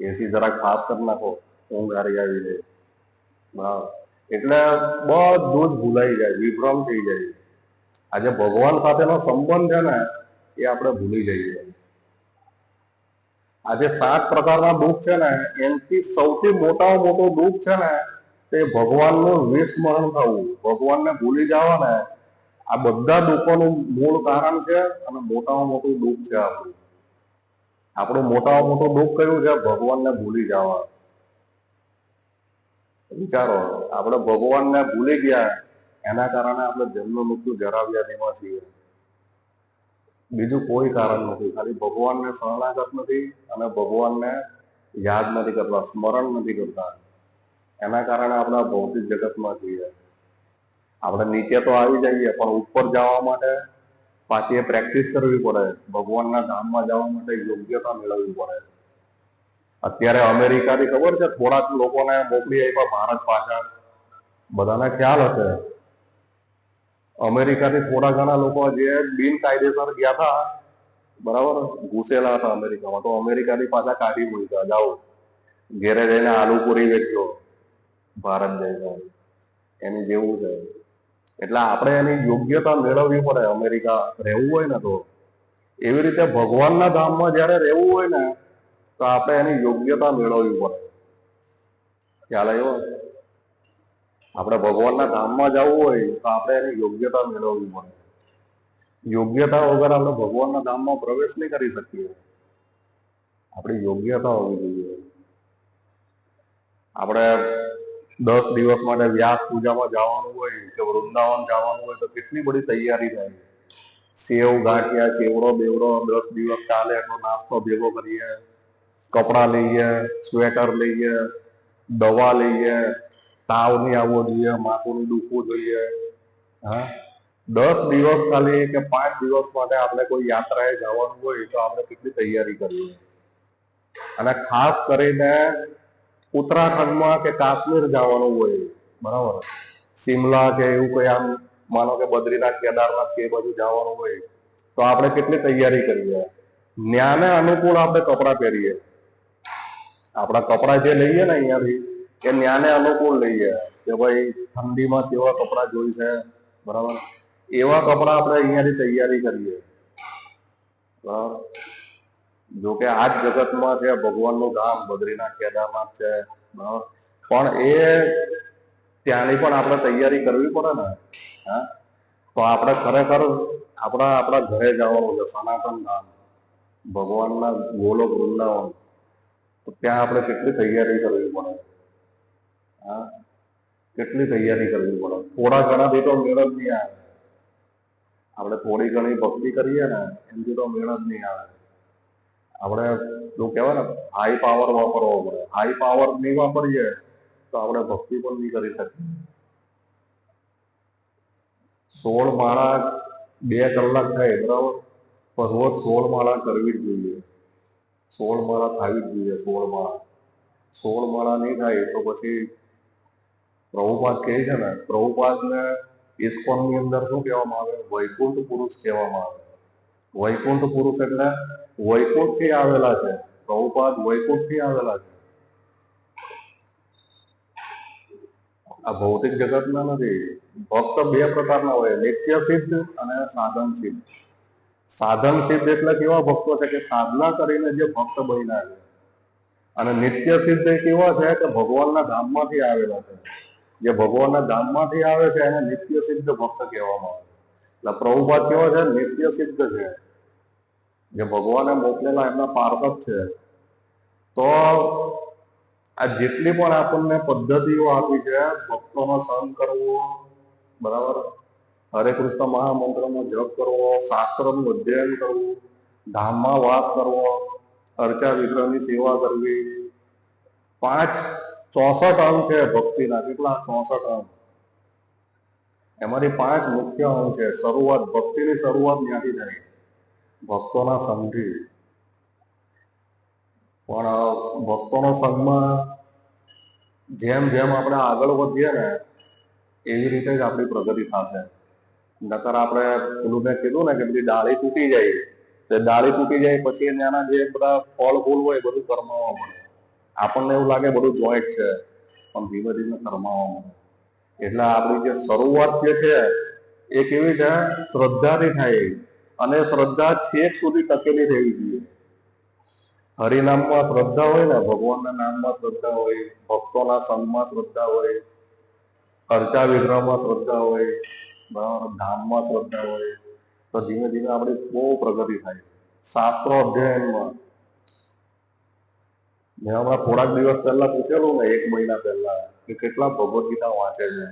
એસી જરાક ખાસ કરી નાખો, ઊંઘ હારી આવી જાય, બરાબર. એટલે બધું જ ભૂલાઈ જાય, વિભ્રમ થઈ જાય. આજે ભગવાન સાથેનો સંબંધ છે ને એ આપણે ભૂલી જઈએ. આજે 7 પ્રકારના દુઃખ છે ને એનાથી સૌથી મોટામાં મોટું દુઃખ છે ને તે ભગવાનનું વિસ્મરણ થવું, ભગવાનને ભૂલી જવા ને. આ બધા દુઃખોનું મૂળ કારણ છે અને મોટામાં મોટું દુઃખ છે આપણું. આપણું મોટામાં મોટું દુઃખ કયું છે? ભગવાનને ભૂલી જવા. વિચારો, આપણે ભગવાનને ભૂલી ગયા એના કારણે આપણે જન્મ મૃત્યુ જરા વ્યાધિમાં છીએ. બીજું કોઈ કારણ નથી, ખાલી ભગવાનને શરણાગત નથી અને ભગવાનને યાદ નથી કરતા, સ્મરણ નથી કરતા. એના કારણે આપણે ભૌતિક જગતમાં છીએ. આપણે નીચે તો આવી જઈએ પણ ઉપર જવા માટે પાછી એ પ્રેક્ટિસ કરવી પડે. ભગવાનના ધામમાં જવા માટે યોગ્યતા મેળવવી પડે. અત્યારે અમેરિકાથી ખબર છે થોડાક લોકોને મોકલી આપ્યા ભારત પાછળ. બધાને ખ્યાલ હશે, અમેરિકાથી થોડા ઘણા લોકો જે બિનકાયદેસર ગયા હતા, બરાબર, ઘૂસેલા હતા અમેરિકામાં, તો અમેરિકાથી પાછા કાઢી મૂક્યા. જાઓ ઘેરે જઈને આલુ પૂરી વેચજો ભારત જઈને. એની જેવું છે. એટલે આપણે એની યોગ્યતા મેળવવી પડે. અમેરિકા રહેવું હોય ને તો એવી રીતે ભગવાનના ધામમાં જયારે રહેવું હોય ને તો આપણે એની યોગ્યતા મેળવવી પડે. ખ્યાલ આવ્યો? આપણે ભગવાનના ધામમાં જવું હોય તો આપણે એની યોગ્યતા મેળવવી પડે. યોગ્યતા વગર આપણે ભગવાનના ધામમાં પ્રવેશ નહીં કરી શકીએ. આપણી યોગ્યતા હોવી જોઈએ. આપણે 10 દિવસ માટે વ્યાસ પૂજામાં જવાનું હોય કે વૃંદાવન જવાનું હોય તો કેટલી બધી તૈયારી થાય. સેવ ગાંઠિયા ચેવડો બેવડો 10 દિવસ ચાલે એટલો નાસ્તો ભેગો કરીએ, કપડા લઈએ, સ્વેટર લઈએ, દવા લઈએ, તાવ નહીં આવવો જોઈએ, માથું નહીં દુખવું જોઈએ. હા, 10 દિવસ ખાલી કે 5 દિવસ માટે આપણે કોઈ યાત્રાએ જવાનું હોય તો આપણે કેટલી તૈયારી કરવી. અને ખાસ કરીને ઉત્તરાખંડમાં કે કાશ્મીર જવાનું હોય, બરાબર, શિમલા કે એવું કોઈ આમ માનો કે બદ્રીનાથ કેદારનાથ કે એ બાજુ જવાનું હોય તો આપણે કેટલી તૈયારી કરીએ. ન્યાને અનુકૂળ આપણે કપડાં પહેરીએ. આપણા કપડાં જે લઈએ ને અહીંયાથી એ ન્યાને અનુકૂળ લઈએ કે ભાઈ ઠંડીમાં કેવા કપડાં જોઈશે, બરાબર, એવા કપડાં આપણે અહીંયાથી તૈયારી કરીએ. બરાબર. જોકે આ જ જગતમાં છે ભગવાનનું ધામ બદ્રીનાથ કેદારનાથ છે, બરાબર, પણ એ ત્યાંની પણ આપણે તૈયારી કરવી પડે ને. હા, તો આપણે ખરેખર આપણા ઘરે જવાનું છે સનાતન ધામ, ભગવાનના ગોલોક વૃંદાવન. તો ત્યાં આપણે કેટલી તૈયારી કરવી પડે. હા, કેટલી તૈયારી કરવી પડે. થોડા ઘણાથી તો મેળ જ નહીં આવે. આપણે થોડી ઘણી ભક્તિ કરીએ ને એનાથી તો મેળ જ નહીં આવે. આપણે જો કહેવાય ને હાઈ પાવર વાપરવો પડે. હાઈ પાવર નહીં વાપરીએ તો આપણે ભક્તિ પણ નહીં કરી શકીએ. 16 માળા 2 કલાક થાય, બરાબર, પણ રોજ 16 માળા કરવી જ જોઈએ. 16 માળા થવી જ જોઈએ. 16 માળા 16 માળા નહીં થાય તો પછી પ્રભુપાદ કહે છે ને, પ્રભુપાદને ઇસ્કોનની અંદર શું કહેવામાં આવે? વૈકુંઠ પુરુષ કહેવામાં આવે. વૈકુંઠ પુરુષ એટલે વૈકુંઠથી આવેલા છે. પ્રભુપાદ વૈકુંઠથી આવેલા છે. આ ભૌતિક જગતના નથી. ભક્ત 2 પ્રકારના હોય, નિત્ય સિદ્ધ અને સાધન સિદ્ધ. સાધન સિદ્ધ એટલે કેવા ભક્તો છે કે સાધના કરીને જે ભક્ત બન્યા છે. અને નિત્ય સિદ્ધ એ કેવા છે કે ભગવાનના ધામમાંથી આવેલા છે. જે ભગવાનના ધામમાંથી આવે છે એને નિત્ય સિદ્ધ ભક્ત કહેવામાં આવે. એટલે પ્રભુપાદ કેવા છે? નિત્ય સિદ્ધ છે. જે ભગવાને મોકલેલા એમના પાર્ષદ છે. તો આ જેટલી પણ આપણને પદ્ધતિઓ આપી છે, ભક્તોનો સંગ કરવો, બરાબર, હરે કૃષ્ણ મહામંત્રનો જપ કરવો, શાસ્ત્રનું અધ્યયન કરવું, ધામમાં વાસ કરવો, અર્ચા વિગ્રહની સેવા કરવી, 64 અંગ છે ભક્તિના. કેટલા? 64 અંગ. એમાંથી 5 મુખ્ય અંગ છે. શરૂઆત, ભક્તિની શરૂઆત ત્યાંથી થાય, ભક્તોના સંગથી. પણ ભક્તોના સંગમાં જેમ જેમ આપણે આગળ વધીએ ને એવી રીતે જ આપણી પ્રગતિ થશે. નકર આપણે પેલું મેં કીધું ને કે બધી ડાળી તૂટી જાય, તો ડાળી તૂટી જાય પછી એના જે બધા ફળ ફૂલ હોય બધું કરમાવા મળે. આપણને એવું લાગે બધું જોઈન્ટ છે, પણ ધીમે ધીમે કરમાવા મળે. એટલે આપણી જે શરૂઆત જે છે એ કેવી છે? શ્રદ્ધાથી થાય. અને શ્રદ્ધા છેક સુધી ટકેલી રહેવી જોઈએ. હરિનામમાં શ્રદ્ધા હોય ને, ભગવાનના નામમાં શ્રદ્ધા હોય, ભક્તોના સંગમાં શ્રદ્ધા હોય, અર્ચા વિગ્રહમાં શ્રદ્ધા હોય, બરાબર, ધામમાં શ્રદ્ધા હોય, તો ધીમે ધીમે આપણી બહુ પ્રગતિ થાય. શાસ્ત્રો અધ્યયનમાં મેં હમણાં થોડાક દિવસ પહેલા પૂછેલું ને, 1 મહિના પહેલા, કે કેટલા ભગવદ્ ગીતા વાંચે છે,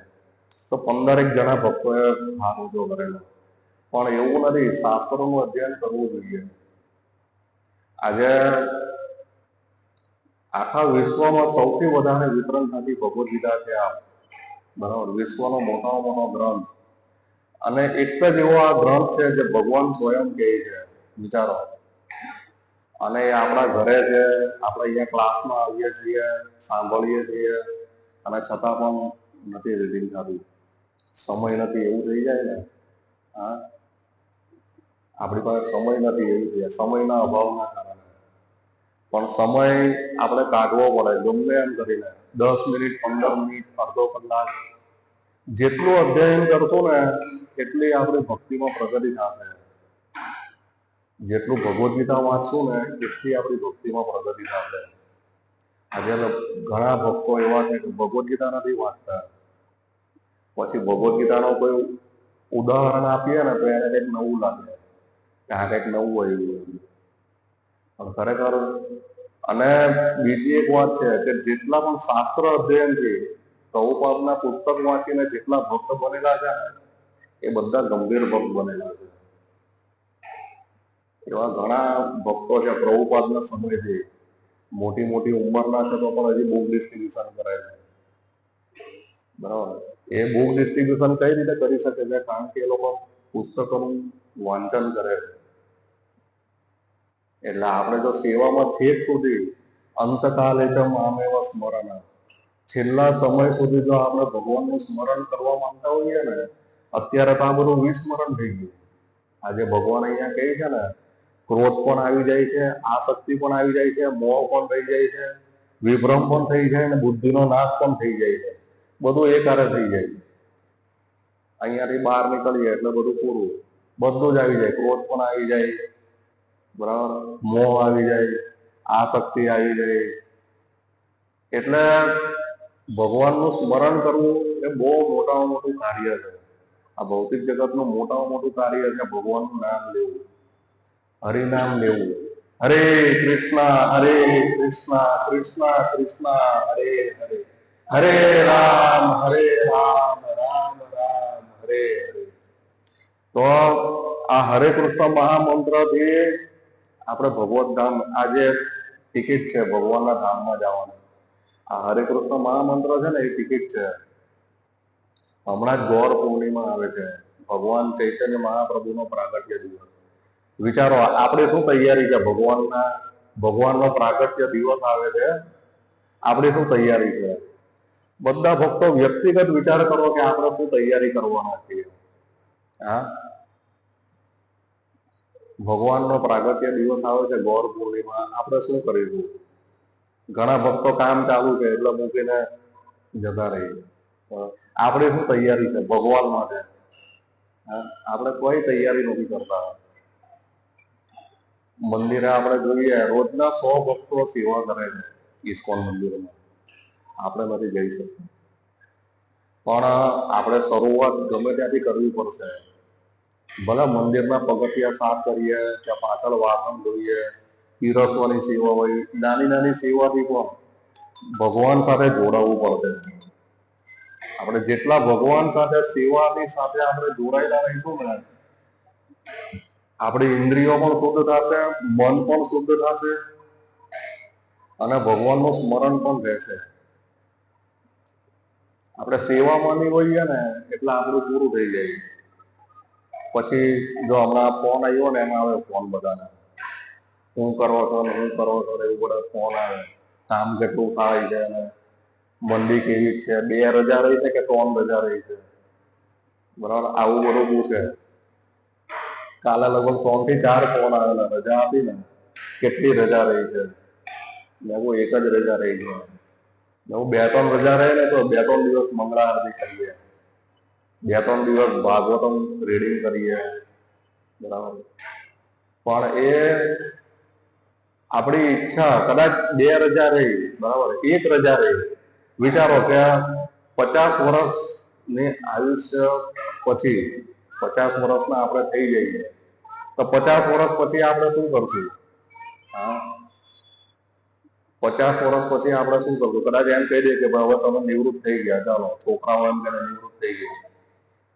તો 15 જણા ભક્તોએ હાથ ઊંચો કરેલો. પણ એવું નથી, શાસ્ત્રોનું અધ્યયન કરવું જોઈએ. આજે આખા વિશ્વમાં સૌથી વધારે વિતરણ થતી ભગવદ્ ગીતા છે આ, બરાબર, વિશ્વનો મોટામાં મોટો ગ્રંથ. અને એક જ એવો આ ગ્રંથ છે જે ભગવાન સ્વયં કહે છે. વિચારો. અને એ આપણા ઘરે છે, આપણે અહીંયા ક્લાસમાં આવીએ છીએ, સાંભળીએ છીએ, અને છતાં પણ નથી રીડિંગ થતું. સમય નથી એવું થઈ જાય ને. હા, આપણી પાસે સમય નથી એવું છે, સમયના અભાવના કારણે. પણ સમય આપણે કાઢવો પડે ગમે એમ કરીને. 10 મિનિટ, 15 મિનિટ, અડધો કલાક, જેટલું અધ્યયન કરશો ને એટલી આપણી ભક્તિમાં પ્રગતિ થશે. જેટલું ભગવદ્ ગીતા વાંચશું ને એટલી આપણી ભક્તિમાં પ્રગતિ થશે. આજે ઘણા ભક્તો એવા છે કે ભગવદ્ ગીતા નથી વાંચતા. પછી ભગવદ્ ગીતાનો કોઈ ઉદાહરણ આપીએ ને તો એને કંઈક નવું લાગે કે આ કંઈક નવું આવ્યું. પણ ખરેખર, અને બીજી એક વાત છે કે જેટલા પણ શાસ્ત્ર અધ્યયન છે, પ્રભુપાદના પુસ્તક વાંચીને જેટલા ભક્ત બનેલા છે ને એ બધા ગંભીર ભક્ત બનેલા છે. એવા ઘણા ભક્તો છે પ્રભુપાદના સમયથી, મોટી મોટી ઉંમરના છે તો પણ હજી બુક ડિસ્ટ્રીબ્યુશન કરે છે. બરાબર. એ બુક ડિસ્ટ્રીબ્યુશન કઈ રીતે કરી શકે છે? કારણ કે એ લોકો પુસ્તકોનું વાંચન કરે છે. એટલે આપણે જો સેવામાં છેક સુધી અંતકાલે ચ મામેવ સ્મરણ, છેલ્લા સમય સુધી જો આપણે ભગવાનનું સ્મરણ કરવા માંગતા હોઈએ ને, અત્યારે તો આ બધું વિસ્મરણ થઈ ગયું. આજે ભગવાન અહીંયા કહે છે ને, ક્રોધ પણ આવી જાય છે, આસક્તિ પણ આવી જાય છે, મોહ પણ થઈ જાય છે, વિભ્રમ પણ થઈ જાય અને બુદ્ધિનો નાશ પણ થઈ જાય છે. બધું એકારે થઈ જાય. અહીંયાથી બહાર નીકળીએ એટલે બધું પૂરું. બધું જ આવી જાય. ક્રોધ પણ આવી જાય, બરાબર, મોહ આવી જાય, આસક્તિ આવી જાય. એટલે ભગવાનનું સ્મરણ કરવું એ બહુ મોટામાં મોટું કાર્ય છે. આ ભૌતિક જગતનું મોટામાં મોટું કાર્ય છે ભગવાનનું નામ લેવું, હરિનામ લેવું. હરે કૃષ્ણ કૃષ્ણ કૃષ્ણ હરે હરે, હરે રામ રામ રામ હરે હરે. તો આ હરે કૃષ્ણ મહામંત્રથી આપણે ભગવત ધામ, આજે ટિકિટ છે ભગવાનના ધામમાં જવાની. આ હરે કૃષ્ણ મહામંત્ર છે ને, એ ટિકિટ છે. હમણાં જ ગૌર પૂર્ણિમા આવે છે, ભગવાન ચૈતન્ય મહાપ્રભુનો પ્રાગટ્ય દિવસ. વિચારો આપણે શું તૈયારી છે? ભગવાનનો પ્રાગટ્ય દિવસ આવે છે, આપણી શું તૈયારી છે? બધા ભક્તો વ્યક્તિગત વિચાર કરો કે આપણે શું તૈયારી કરવાના છીએ. હા, ભગવાનનો પ્રાગટ્ય દિવસ આવે છે, ગૌર પૂર્ણિમા. આપણે શું કરીશું? ઘણા ભક્તો કામ ચાલુ છે એટલે મૂકીને જતા રહી. આપણી શું તૈયારી છે ભગવાન માટે? આપણે કોઈ તૈયારી નથી કરતા. મંદિરે આપણે જોઈએ રોજના 100 ભક્તો સેવા કરે છે ઇસ્કોન મંદિરમાં. આપણે નથી જઈ શકતા, પણ આપણે શરૂઆત ગમે ત્યાંથી કરવી પડશે. ભલે મંદિરના પગથિયા સાફ કરીએ, ત્યાં પાછળ વાસણ ધોઈએ, પીરસવાની સેવા હોય, નાની નાની સેવાથી પણ ભગવાન સાથે જોડાવવું પડશે. આપણે જેટલા ભગવાન સાથે સેવાની સાથે આપણે જોડાયેલા રહીશું ને, આપણી ઇન્દ્રિયો પણ શુદ્ધ થશે, મન પણ શુદ્ધ થશે અને ભગવાનનું સ્મરણ પણ રહેશે. આપણે સેવામાંની હોઈએ ને એટલે આપણું પૂરું થઈ જાય. પછી જો હમણાં ફોન આવ્યો ને, એમાં આવે ફોન બધાને, હું કરો છો ને હું કરો છો, એવું બધા ફોન આવે. કામ કેટલું થાય છે ને મંદી કેવી છે, 2 રજા રહી છે કે 3 રજા રહી છે, બરાબર, આવું બધું પૂછે. કાલે લગભગ 3 થી 4 ફોન આવેલા. રજા આપી ને, કેટલી રજા રહી છે? મેં એક જ રજા રહી છે. 2-3 રજા રહે ને તો 2-3 દિવસ મંગળા આરતી કરીએ, 2-3 દિવસ ભાગવતમ રીડિંગ કરીએ, બરાબર. પણ એ આપણી ઈચ્છા, કદાચ 2 રજા રહી, બરાબર, 1 રજા રહી. વિચારો કે 50 વર્ષની આયુષ્ય પછી, 50 વર્ષના આપણે થઈ જઈએ તો 50 વર્ષ પછી આપણે શું કરશું? 50 વર્ષ પછી આપણે શું કરશું? કદાચ એમ કહી દઈએ કે હવે તમે નિવૃત્ત થઈ ગયા, ચાલો, છોકરાઓ એમ કે નિવૃત્ત થઈ ગયા,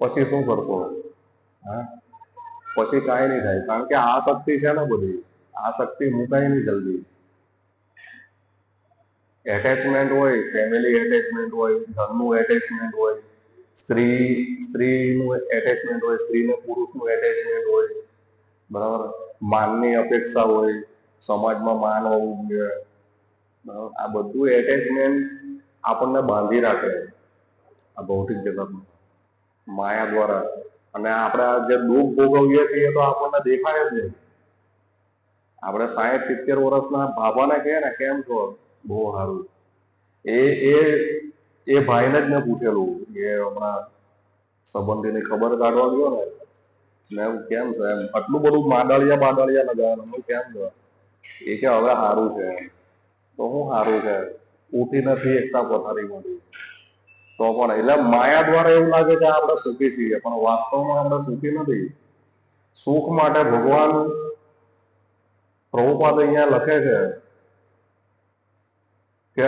પછી શું કરશો? પછી કાંઈ નહીં થાય. કારણ કે આ શક્તિ છે ને, બધી આ શક્તિ મુકાય નહીં જલ્દી. એટેચમેન્ટ હોય, ફેમિલી એટેચમેન્ટ હોય, ધનનું એટેચમેન્ટ હોય, સ્ત્રીનું એટેચમેન્ટ હોય, સ્ત્રીને પુરુષનું એટેચમેન્ટ હોય, બરાબર, માનની અપેક્ષા હોય, સમાજમાં માન હોવું જોઈએ, બરાબર. આ બધું એટેચમેન્ટ આપણને બાંધી રાખે આ ભૌતિક જગતમાં માયા દ્વારા. અને આપણે જે દુઃખ ભોગવીએ છીએ તો આપણને દેખાય જ નહીં. આપણે 60-70 વર્ષના બાબાને કહે ને, કેમ છો? બહુ સારું. એ એ એ ભાઈને જ મેં પૂછેલું કે હમણાં સંબંધીની ખબર કાઢવા ગયો ને, મેં કેમ છે એમ, આટલું બધું માદળિયા લગાવવાનું, કેમ છો? એ કે હવે સારું છે. તો શું સારું છે? ઉઠી નથી એકતા પથારીમાંથી. તો પણ એટલે માયા દ્વારા એવું લાગે કે આપણે સુખી છીએ, પણ વાસ્તવમાં આપણે સુખી નથી. સુખ માટે ભગવાન પ્રભુપાદ અહીંયા લખે છે કે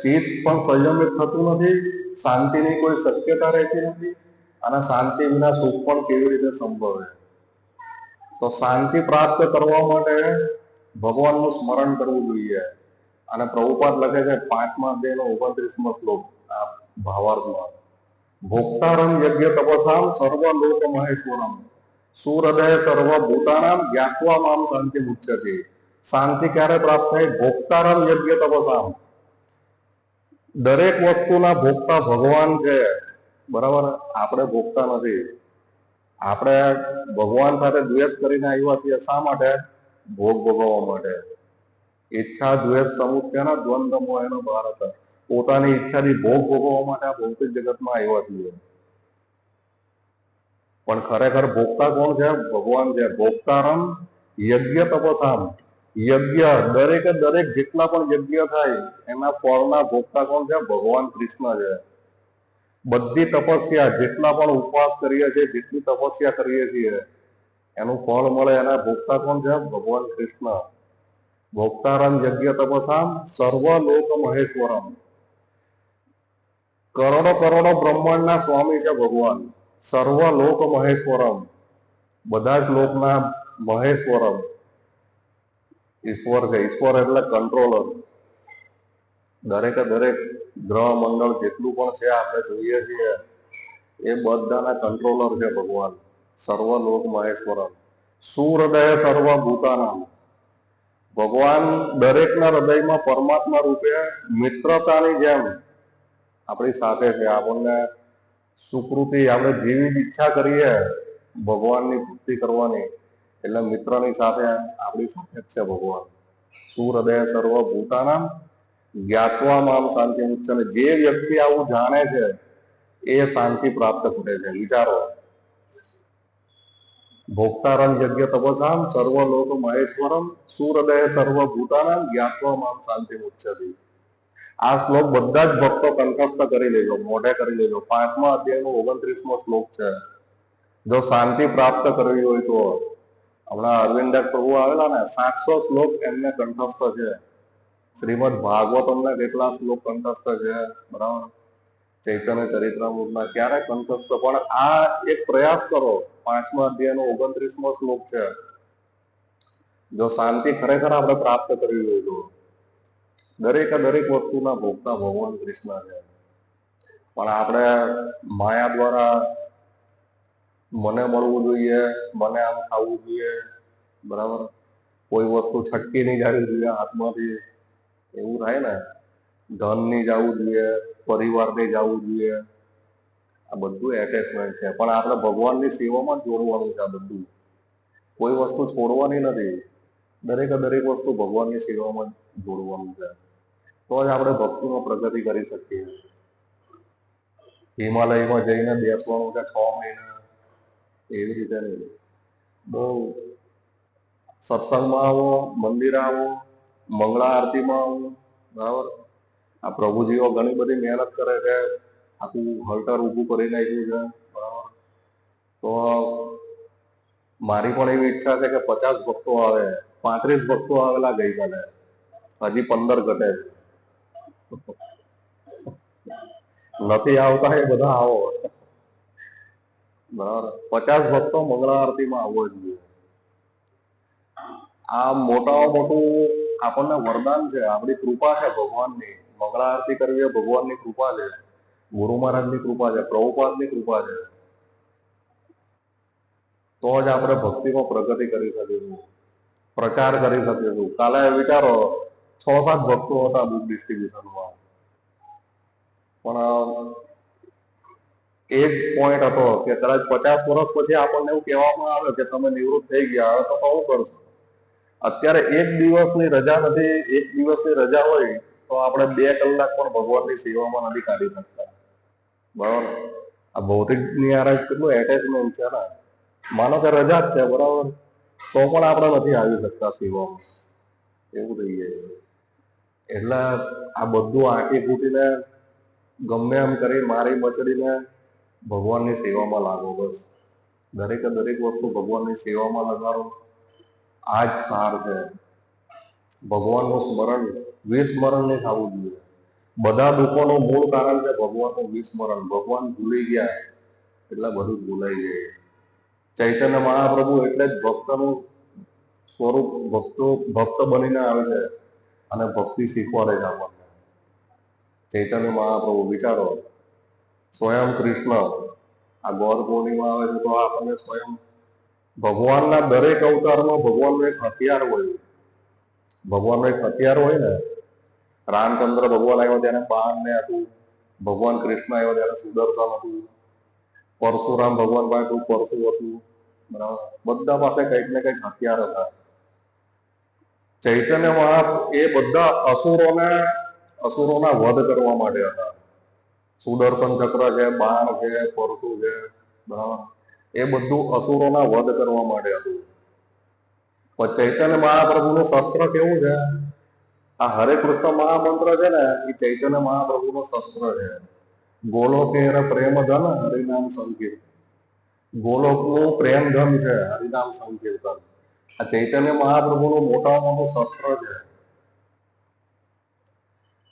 ચિત્ત પણ સંયમિત થતું નથી, શાંતિની કોઈ શક્યતા રહેતી નથી, અને શાંતિ વિના સુખ પણ કેવી રીતે સંભવે? તો શાંતિ પ્રાપ્ત કરવા માટે ભગવાનનું સ્મરણ કરવું જોઈએ. અને પ્રભુપાદ લખે છે 5મા અધ્યાયનો 29મો શ્લોક આ ભાવાર્થમાં ભોક્તારમ યજ્ઞ તપસામ સર્વલોક મહેશ્વરમ સુહૃદય સર્વભૂતાનામ જ્ઞાત્વા મામ શાંતિ મુચ્યતે. શાંતિ ક્યારે પ્રાપ્ત થાય? ભોક્તારમ યજ્ઞ તપસામ. દરેક વસ્તુના ભોગતા ભગવાન છે, બરાબર? આપણે ભોગતા નથી. આપણે ભગવાન સાથે દ્વેષ કરીને આવ્યા છીએ. શા માટે? ભોગ ભોગવવા માટે. ઈચ્છા દ્વેષ સમુચ્ચયના દ્વંદ્વ એનો ભારત. પોતાની ઈચ્છાથી ભોગ ભોગવવા માટે આ ભૌતિક જગતમાં આવ્યા છીએ. પણ ખરેખર ભોગતા કોણ છે? ભગવાન છે. ભોક્તારમ યજ્ઞ તપસામ. યજ્ઞ દરેકે દરેક જેટલા પણ યજ્ઞ થાય એના ફળના ભોગતા કોણ છે? ભગવાન કૃષ્ણ છે. બધી તપસ્યા, જેટલા પણ ઉપવાસ કરીએ છીએ, જેટલી તપસ્યા કરીએ છીએ, એનું ફળ મળે એના ભોગતા કોણ છે? ભગવાન કૃષ્ણ. ભોક્તારમ યજ્ઞ તપસામ સર્વલોક મહેશ્વરમ. કરોડો કરોડો બ્રહ્માંડના સ્વામી છે ભગવાન. સર્વલોક મહેશ્વરમ. બધા જ લોકના મહેશ્વરમ. ઈશ્વર છે. ઈશ્વર એટલે કંટ્રોલર. દરેકે દરેક ગ્રહ મંડળ જેટલું પણ છે આપણે જોઈએ છીએ એ બધાના કંટ્રોલર છે ભગવાન. સર્વલોક મહેશ્વરમ. સુહૃદય સર્વભૂતાનામ. ભગવાન દરેકના હૃદયમાં પરમાત્મા રૂપે મિત્રતાની જેમ આપણી સાથે છે. આપણને સુકૃતિ, આપણે જેવી જ ઈચ્છા કરીએ ભગવાનની ભક્તિ કરવાની, એટલે મિત્રની સાથે આપણી સાથે જ છે ભગવાન. સુહૃદય સર્વભૂતાનામ જ્ઞાત્વા મામ શાંતિ મુચ્યતે. જે વ્યક્તિ આવું જાણે છે એ શાંતિ પ્રાપ્ત કરે છે. વિચારો. ભોક્તારમ યજ્ઞ તપસામ સર્વલોક મહેશ્વરમ સુહૃદય સર્વભૂતાનામ જ્ઞાત્વા મામ શાંતિ મુચ્યતે. આ શ્લોક બધા જ ભક્તો કંઠસ્થ કરી લેજો, મોઢે કરી લેજો. 5મા અધ્યાયનો 29મો શ્લોક છે. જો શાંતિ પ્રાપ્ત કરવી હોય તો હમણાં અરવિંદાસ પ્રભુ આવેલા ને, 700 શ્લોક એમને કંઠસ્થ છે. શ્રીમદ ભાગવતમના કેટલા શ્લોક કંઠસ્થ છે, બરાબર? ચૈતન્ય ચરિત્રામૃતના ક્યારે કંઠસ્થ. પણ આ એક પ્રયાસ કરો. 5મા અધ્યાયનો 29મો શ્લોક છે. જો શાંતિ ખરેખર આપણે પ્રાપ્ત કરવી હોય તો દરેકે દરેક વસ્તુના ભોગતા ભગવાન કૃષ્ણ છે. પણ આપણે માયા દ્વારા મને મળવું જોઈએ, મને આમ ખાવું જોઈએ, બરાબર? કોઈ વસ્તુ છટકી નહીં જવી જોઈએ હાથમાંથી, એવું થાય ને. ધન નહીં જવું જોઈએ, પરિવાર નહીં જવું જોઈએ. આ બધું એટેચમેન્ટ છે. પણ આપણે ભગવાનની સેવામાં જ જોડવાનું છે. આ બધું કોઈ વસ્તુ છોડવાની નથી. દરેકે દરેક વસ્તુ ભગવાનની સેવામાં જ જોડવાનું છે. તો જ આપણે ભક્તિમાં પ્રગતિ કરી શકીએ. હિમાલયમાં જઈને બેસવાનું છે 6 મહિના, એવી રીતે નહીં. બહુ સત્સંગમાં આવો, મંદિરે આવો, મંગળા આરતીમાં આવો, બરાબર? આ પ્રભુજીઓ ઘણી બધી મહેનત કરે છે. આખું હલ્ટર ઊભું કરી નાખ્યું છે, બરાબર? તો મારી પણ એવી ઈચ્છા છે કે 50 ભક્તો આવે. 35 ભક્તો આવેલા ગઈકાલે, હજી 15 ઘટે છે. નથી આવતા એ બધા આવો, બરાબર? 50 ભક્તો મંગળા આરતીમાં આવવો જોઈએ. આ મોટામાં મોટું આપણને વરદાન છે, આપણી કૃપા છે ભગવાનની. મંગળા આરતી કરવી એ ભગવાનની કૃપા છે, ગુરુ મહારાજની કૃપા છે, પ્રભુપાદની કૃપા છે. તો જ આપણે ભક્તિમાં પ્રગતિ કરી શકીશું, પ્રચાર કરી શકીશું. કાલે વિચારો 6-7 ભક્તો હતા બુક ડિસ્ટ્રીબ્યુશનમાં, પણ એક પોઈન્ટ હતો કે કદાચ 50 વર્ષ પછી આપણને એવું કહેવામાં આવે કે તમે નિવૃત્ત થઈ ગયા, હવે તો શું કરશો? અત્યારે એક દિવસની રજા નથી. એક દિવસની રજા હોય તો આપણે 2 કલાક પણ ભગવાનની સેવામાં નથી કાઢી શકતા, બરાબર? આ ભૌતિકની યાર કેટલું એટેચમેન્ટ છે ને. માનો કે રજા જ છે, બરાબર, તો પણ આપણે નથી આવી શકતા સેવામાં. એવું થઈ જાય. એટલે આ બધું આંટી ફૂટીને ગમે એમ કરી મારી મચડીને ભગવાનની સેવામાં લાગો. બસ દરેકે દરેક વસ્તુ ભગવાનની સેવામાં લગાડો. આ જ સાર છે. ભગવાનનું સ્મરણ, વિસ્મરણ નહીં થવું જોઈએ. બધા દુઃખોનું મૂળ કારણ છે ભગવાનનું વિસ્મરણ. ભગવાન ભૂલી ગયા એટલે બધું ભૂલાઈ જાય. ચૈતન્ય મહાપ્રભુ એટલે જ ભક્તનું સ્વરૂપ, ભક્ત બનીને આવે છે અને ભક્તિ શીખવાડે છે આપણને. ચૈતન્ય મહાપ્રભુ વિચારો, સ્વયં કૃષ્ણ આ ગૌર પૂર્ણિમા આવે છે તો આપણને સ્વયં ભગવાનના દરેક અવતારમાં ભગવાનનું એક હથિયાર હોય. ભગવાનનું એક હથિયાર હોય ને, રામચંદ્ર ભગવાન આવ્યો ત્યારે બાણ ને હતું, ભગવાન કૃષ્ણ આવ્યો ત્યારે સુદર્શન હતું, પરશુરામ ભગવાન પાસે પરશુ હતું, બરાબર. બધા પાસે કંઈક ને કંઈક હથિયાર હતા. ચૈતન્ય મહાપ્રભુ એ બધા અસુરોના વધ કરવા માટે હતા. સુદર્શન ચક્ર છે, બાણ છે, પરશુ છે, બરાબર, એ બધું અસુરોના વધ કરવા માટે હતું. પણ ચૈતન્ય મહાપ્રભુનું શસ્ત્ર કેવું છે? આ હરે કૃષ્ણ મહામંત્ર છે ને, એ ચૈતન્ય મહાપ્રભુનું શસ્ત્ર છે. ગોલોકેર પ્રેમ ધન હરિનામ સંકીર્તન. ગોલોકનું પ્રેમ ધન છે હરિનામ સંકીર્તન. આ ચૈતન્ય મહાપ્રભુનું મોટામાં મોટું શસ્ત્ર છે,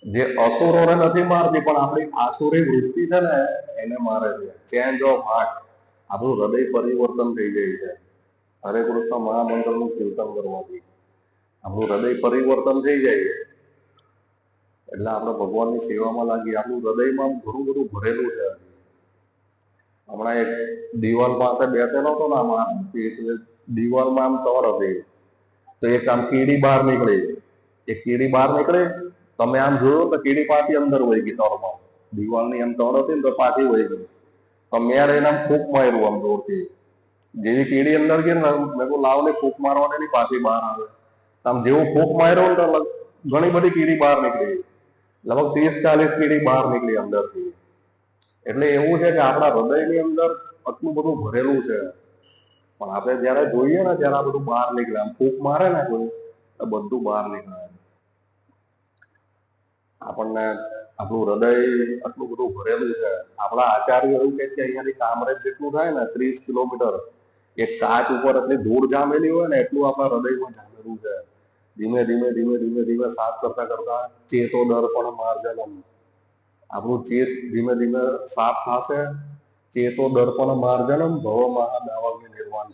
જે અસુરોને નથી મારતી પણ આપણી આસુરી વૃત્તિ છે ને એને મારે છે. ચેન્જ ઓફ હાર્ટ, આપણું હૃદય પરિવર્તન થઈ જાય છે હરે કૃષ્ણ મહામંત્રનું કીર્તન કરવાથી. આપણું હૃદય પરિવર્તન થઈ જાય છે એટલે આપણે ભગવાનની સેવામાં લાગીએ. આપણું હૃદયમાં ઘણું બધું ભરેલું છે. હમણાં એક દિવાલ પાસે બેસેલો હતો ને, આમાં દિવાલમાં આમ તર હતી, તો એક આમ કીડી બહાર નીકળી. એક કીડી બહાર નીકળી, તમે આમ જોયું તો કીડી પાછી અંદર વહી ગઈ તળમાં. દિવાલની એમ તળ હતી ને તો પાછી વહી ગઈ. તો મેં એને આમ ફૂંક માર્યું આમ જોરથી. જેવી કીડી અંદર ગઈ ને, મેં કહું લાવ ને ફૂંક મારવાની પાછી બહાર આવે. આમ જેવું ફૂંક માર્યો ને તો ઘણી બધી કીડી બહાર નીકળી, લગભગ 30-40 કીડી બહાર નીકળી અંદરથી. એટલે એવું છે કે આપણા હૃદયની અંદર આટલું બધું ભરેલું છે, પણ આપણે જયારે જોઈએ ને ત્યારે આ બધું બહાર નીકળે. આમ ફૂંક મારે ને કોઈ, તો બધું બહાર નીકળે. આપણને આપણું હૃદય આટલું બધું ભરેલું છે. આપણા આચાર્ય એવું કે અહીંયાથી કામરેજ જેટલું થાય ને 30 કિલોમીટર, એક કાચ ઉપર એટલી ધૂળ જામેલી હોય ને એટલું આપણા હૃદયમાં જામેલું છે. ધીમે ધીમે ધીમે ધીમે ધીમે સાફ કરતા કરતા ચેતો દર્પણ માર્જનમ, આપણું ચેત ધીમે ધીમે સાફ થશે. ચેતો દર્પણ માર્જનમ ભવ મહાદાવગ્નિ નિર્વાણ.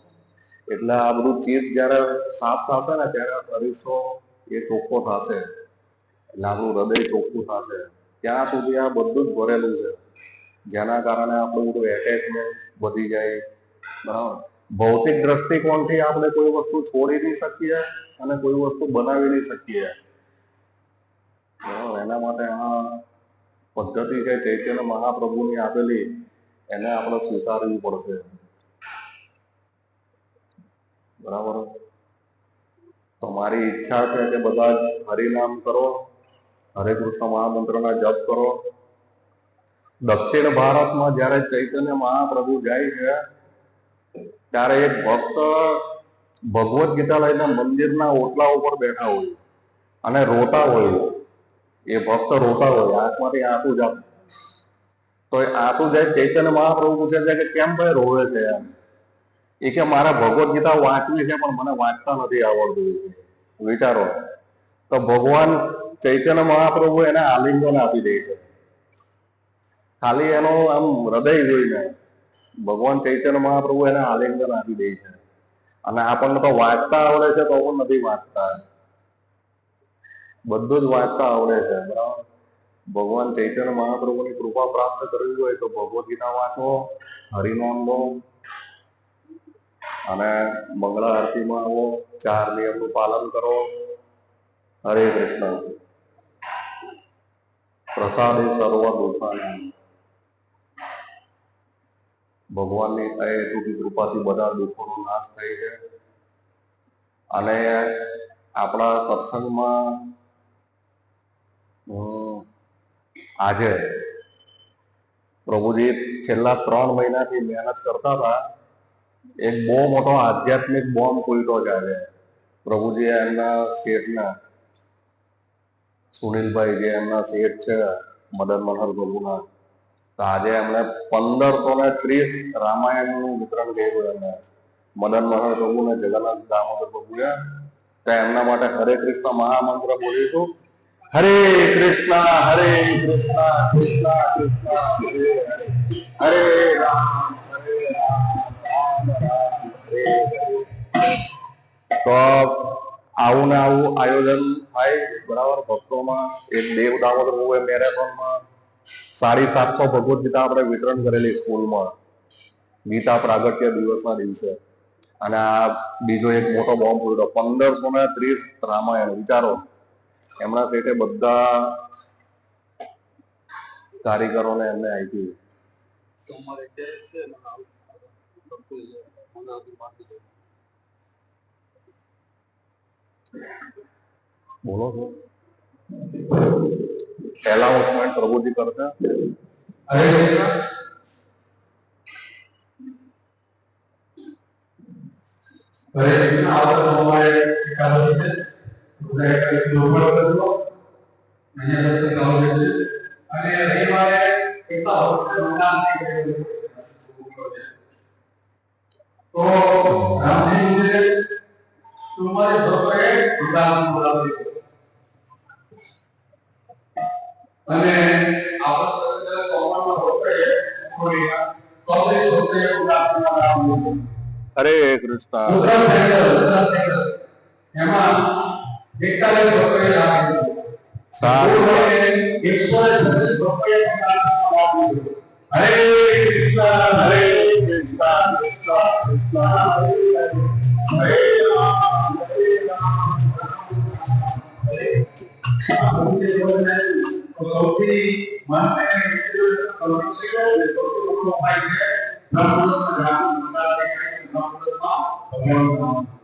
એટલે આ બધું ચેત જયારે સાફ થશે ને ત્યારે અરીસો એ ચોખ્ખો થશે, એટલે આપણું હૃદય ચોખ્ખું થશે. ત્યાં સુધી આ બધું જ ભરેલું છે, જેના કારણે આપણું બધું એટેચમેન્ટ વધી જાય, બરાબર. ભૌતિક દ્રષ્ટિકોણથી આપણે કોઈ વસ્તુ છોડી નહીં શકીએ અને કોઈ વસ્તુ બનાવી નહીં શકીએ. એના માટે આ પદ્ધતિ છે ચૈતન્ય મહાપ્રભુની આપેલી, એને આપણે સ્વીકારવી પડશે, બરાબર. તમારી ઈચ્છા છે કે બધા હરિનામ કરો, હરે કૃષ્ણ મહામંત્રના જપ કરો. દક્ષિણ ભારતમાં જયારે ચૈતન્ય મહાપ્રભુ જાય છે ત્યારે એક ભક્ત ભગવદ ગીતા લઈને મંદિરના ઓટલા ઉપર બેઠા હોય અને રોતા હોય. એ ભક્ત રોતા હોય, આંખમાંથી આંસુ જાય. તો એ આંસુ જાય, ચૈતન્ય મહાપ્રભુ પૂછે છે કે કેમ ભાઈ રોવે છે? એમ એ કે મારા ભગવદ ગીતા વાંચવી છે પણ મને વાંચતા નથી આવડતું. વિચારો, તો ભગવાન ચૈતન્ય મહાપ્રભુ એને આલિંગન આપી દે છે. ખાલી એનો આમ હૃદય જોઈને ભગવાન ચૈતન્ય મહાપ્રભુ એને આલિંગન આપી દે છે. અને આપણને તો વાંચતા આવડે છે તો પણ નથી વાંચતા, બધું જ વાંચતા આવડે છે, બરાબર. ભગવાન ચૈતન્ય મહાપ્રભુની કૃપા પ્રાપ્ત કરવી હોય તો ભગવદ ગીતા વાંચો, હરિનામ લો અને મંગળા આરતીમાં આવો, 4 નિયમનું પાલન કરો. હરે કૃષ્ણ. પ્રસાદે સર્વ દુઃખાનામ. ભગવાનની અહેતુકી કૃપાથી બધા દુઃખોનો નાશ થાય છે. અને આપણા સત્સંગમાં આજે પ્રભુજી છેલ્લા 3 મહિનાથી મહેનત કરતા હતા. એક બહુ મોટો આધ્યાત્મિક બોમ્બ ફૂટ્યો છે આજે. પ્રભુજી એમના શેઠના સુનિલભાઈ, જે એમના શેઠ છે મદન મોહન પ્રભુના, તો આજે એમણે 1530 રામાયણનું વિતરણ કર્યું. એમને મદન મોહન પ્રભુ ને જગન્નાથ દામોદર પ્રભુએ. તો એમના માટે હરે કૃષ્ણ મહામંત્ર બોલીશું. હરે કૃષ્ણ કૃષ્ણ કૃષ્ણ હરે હરે, હરે રામ રામ રામ હરે હરે. તો આવું ને આવું આયોજન થાય, બરાબર. ભક્તોમાં એક દેવ દામોદર પ્રભુએ મેરેથોનમાં 750 ભગવદ ગીતા આપણે વિતરણ કરેલી સ્કૂલમાં ગીતા પ્રાગટ્ય દિવસના દિવસે. અને આ બીજો એક મોટો બોમ્બ ફૂટ્યો, 1530 રામાયણ. વિચારો, એમના સેટે બધા કારીગરોને એમને આપી. બોલો છો એનાઉન્સમેન્ટ પ્રભુજી કરશે. હરે કૃષ્ણ. આવતો અમારે એકાદશી છે, એટલે ગ્લોબલ કરજો અહીંયા સત્સંગ આવશે અને રવિવારે કેટલા વર્ષે મતદાન થઈ ગયું તો રામજી મંદિરે તમારે ભક્તોએ મતદાન બોલાવ્યું અને આપણે કોમનમાં ભક્તોએ છોડીયા કોલેજ ભક્તોએ ઉદાહરણ હરે કૃષ્ણ. એમાં 41 ભક્તોએ લાગ્યું. સારું. 136 ભક્તોએ લાગ્યું. હરે કૃષ્ણ હરે કૃષ્ણ કૃષ્ણ કૃષ્ણ હરે રામ હરે રામ હરે સૌથી મને સૌથી મોટો ભાઈ છે બ્રહ્મનો જાગૃત મંડળ ભગવાન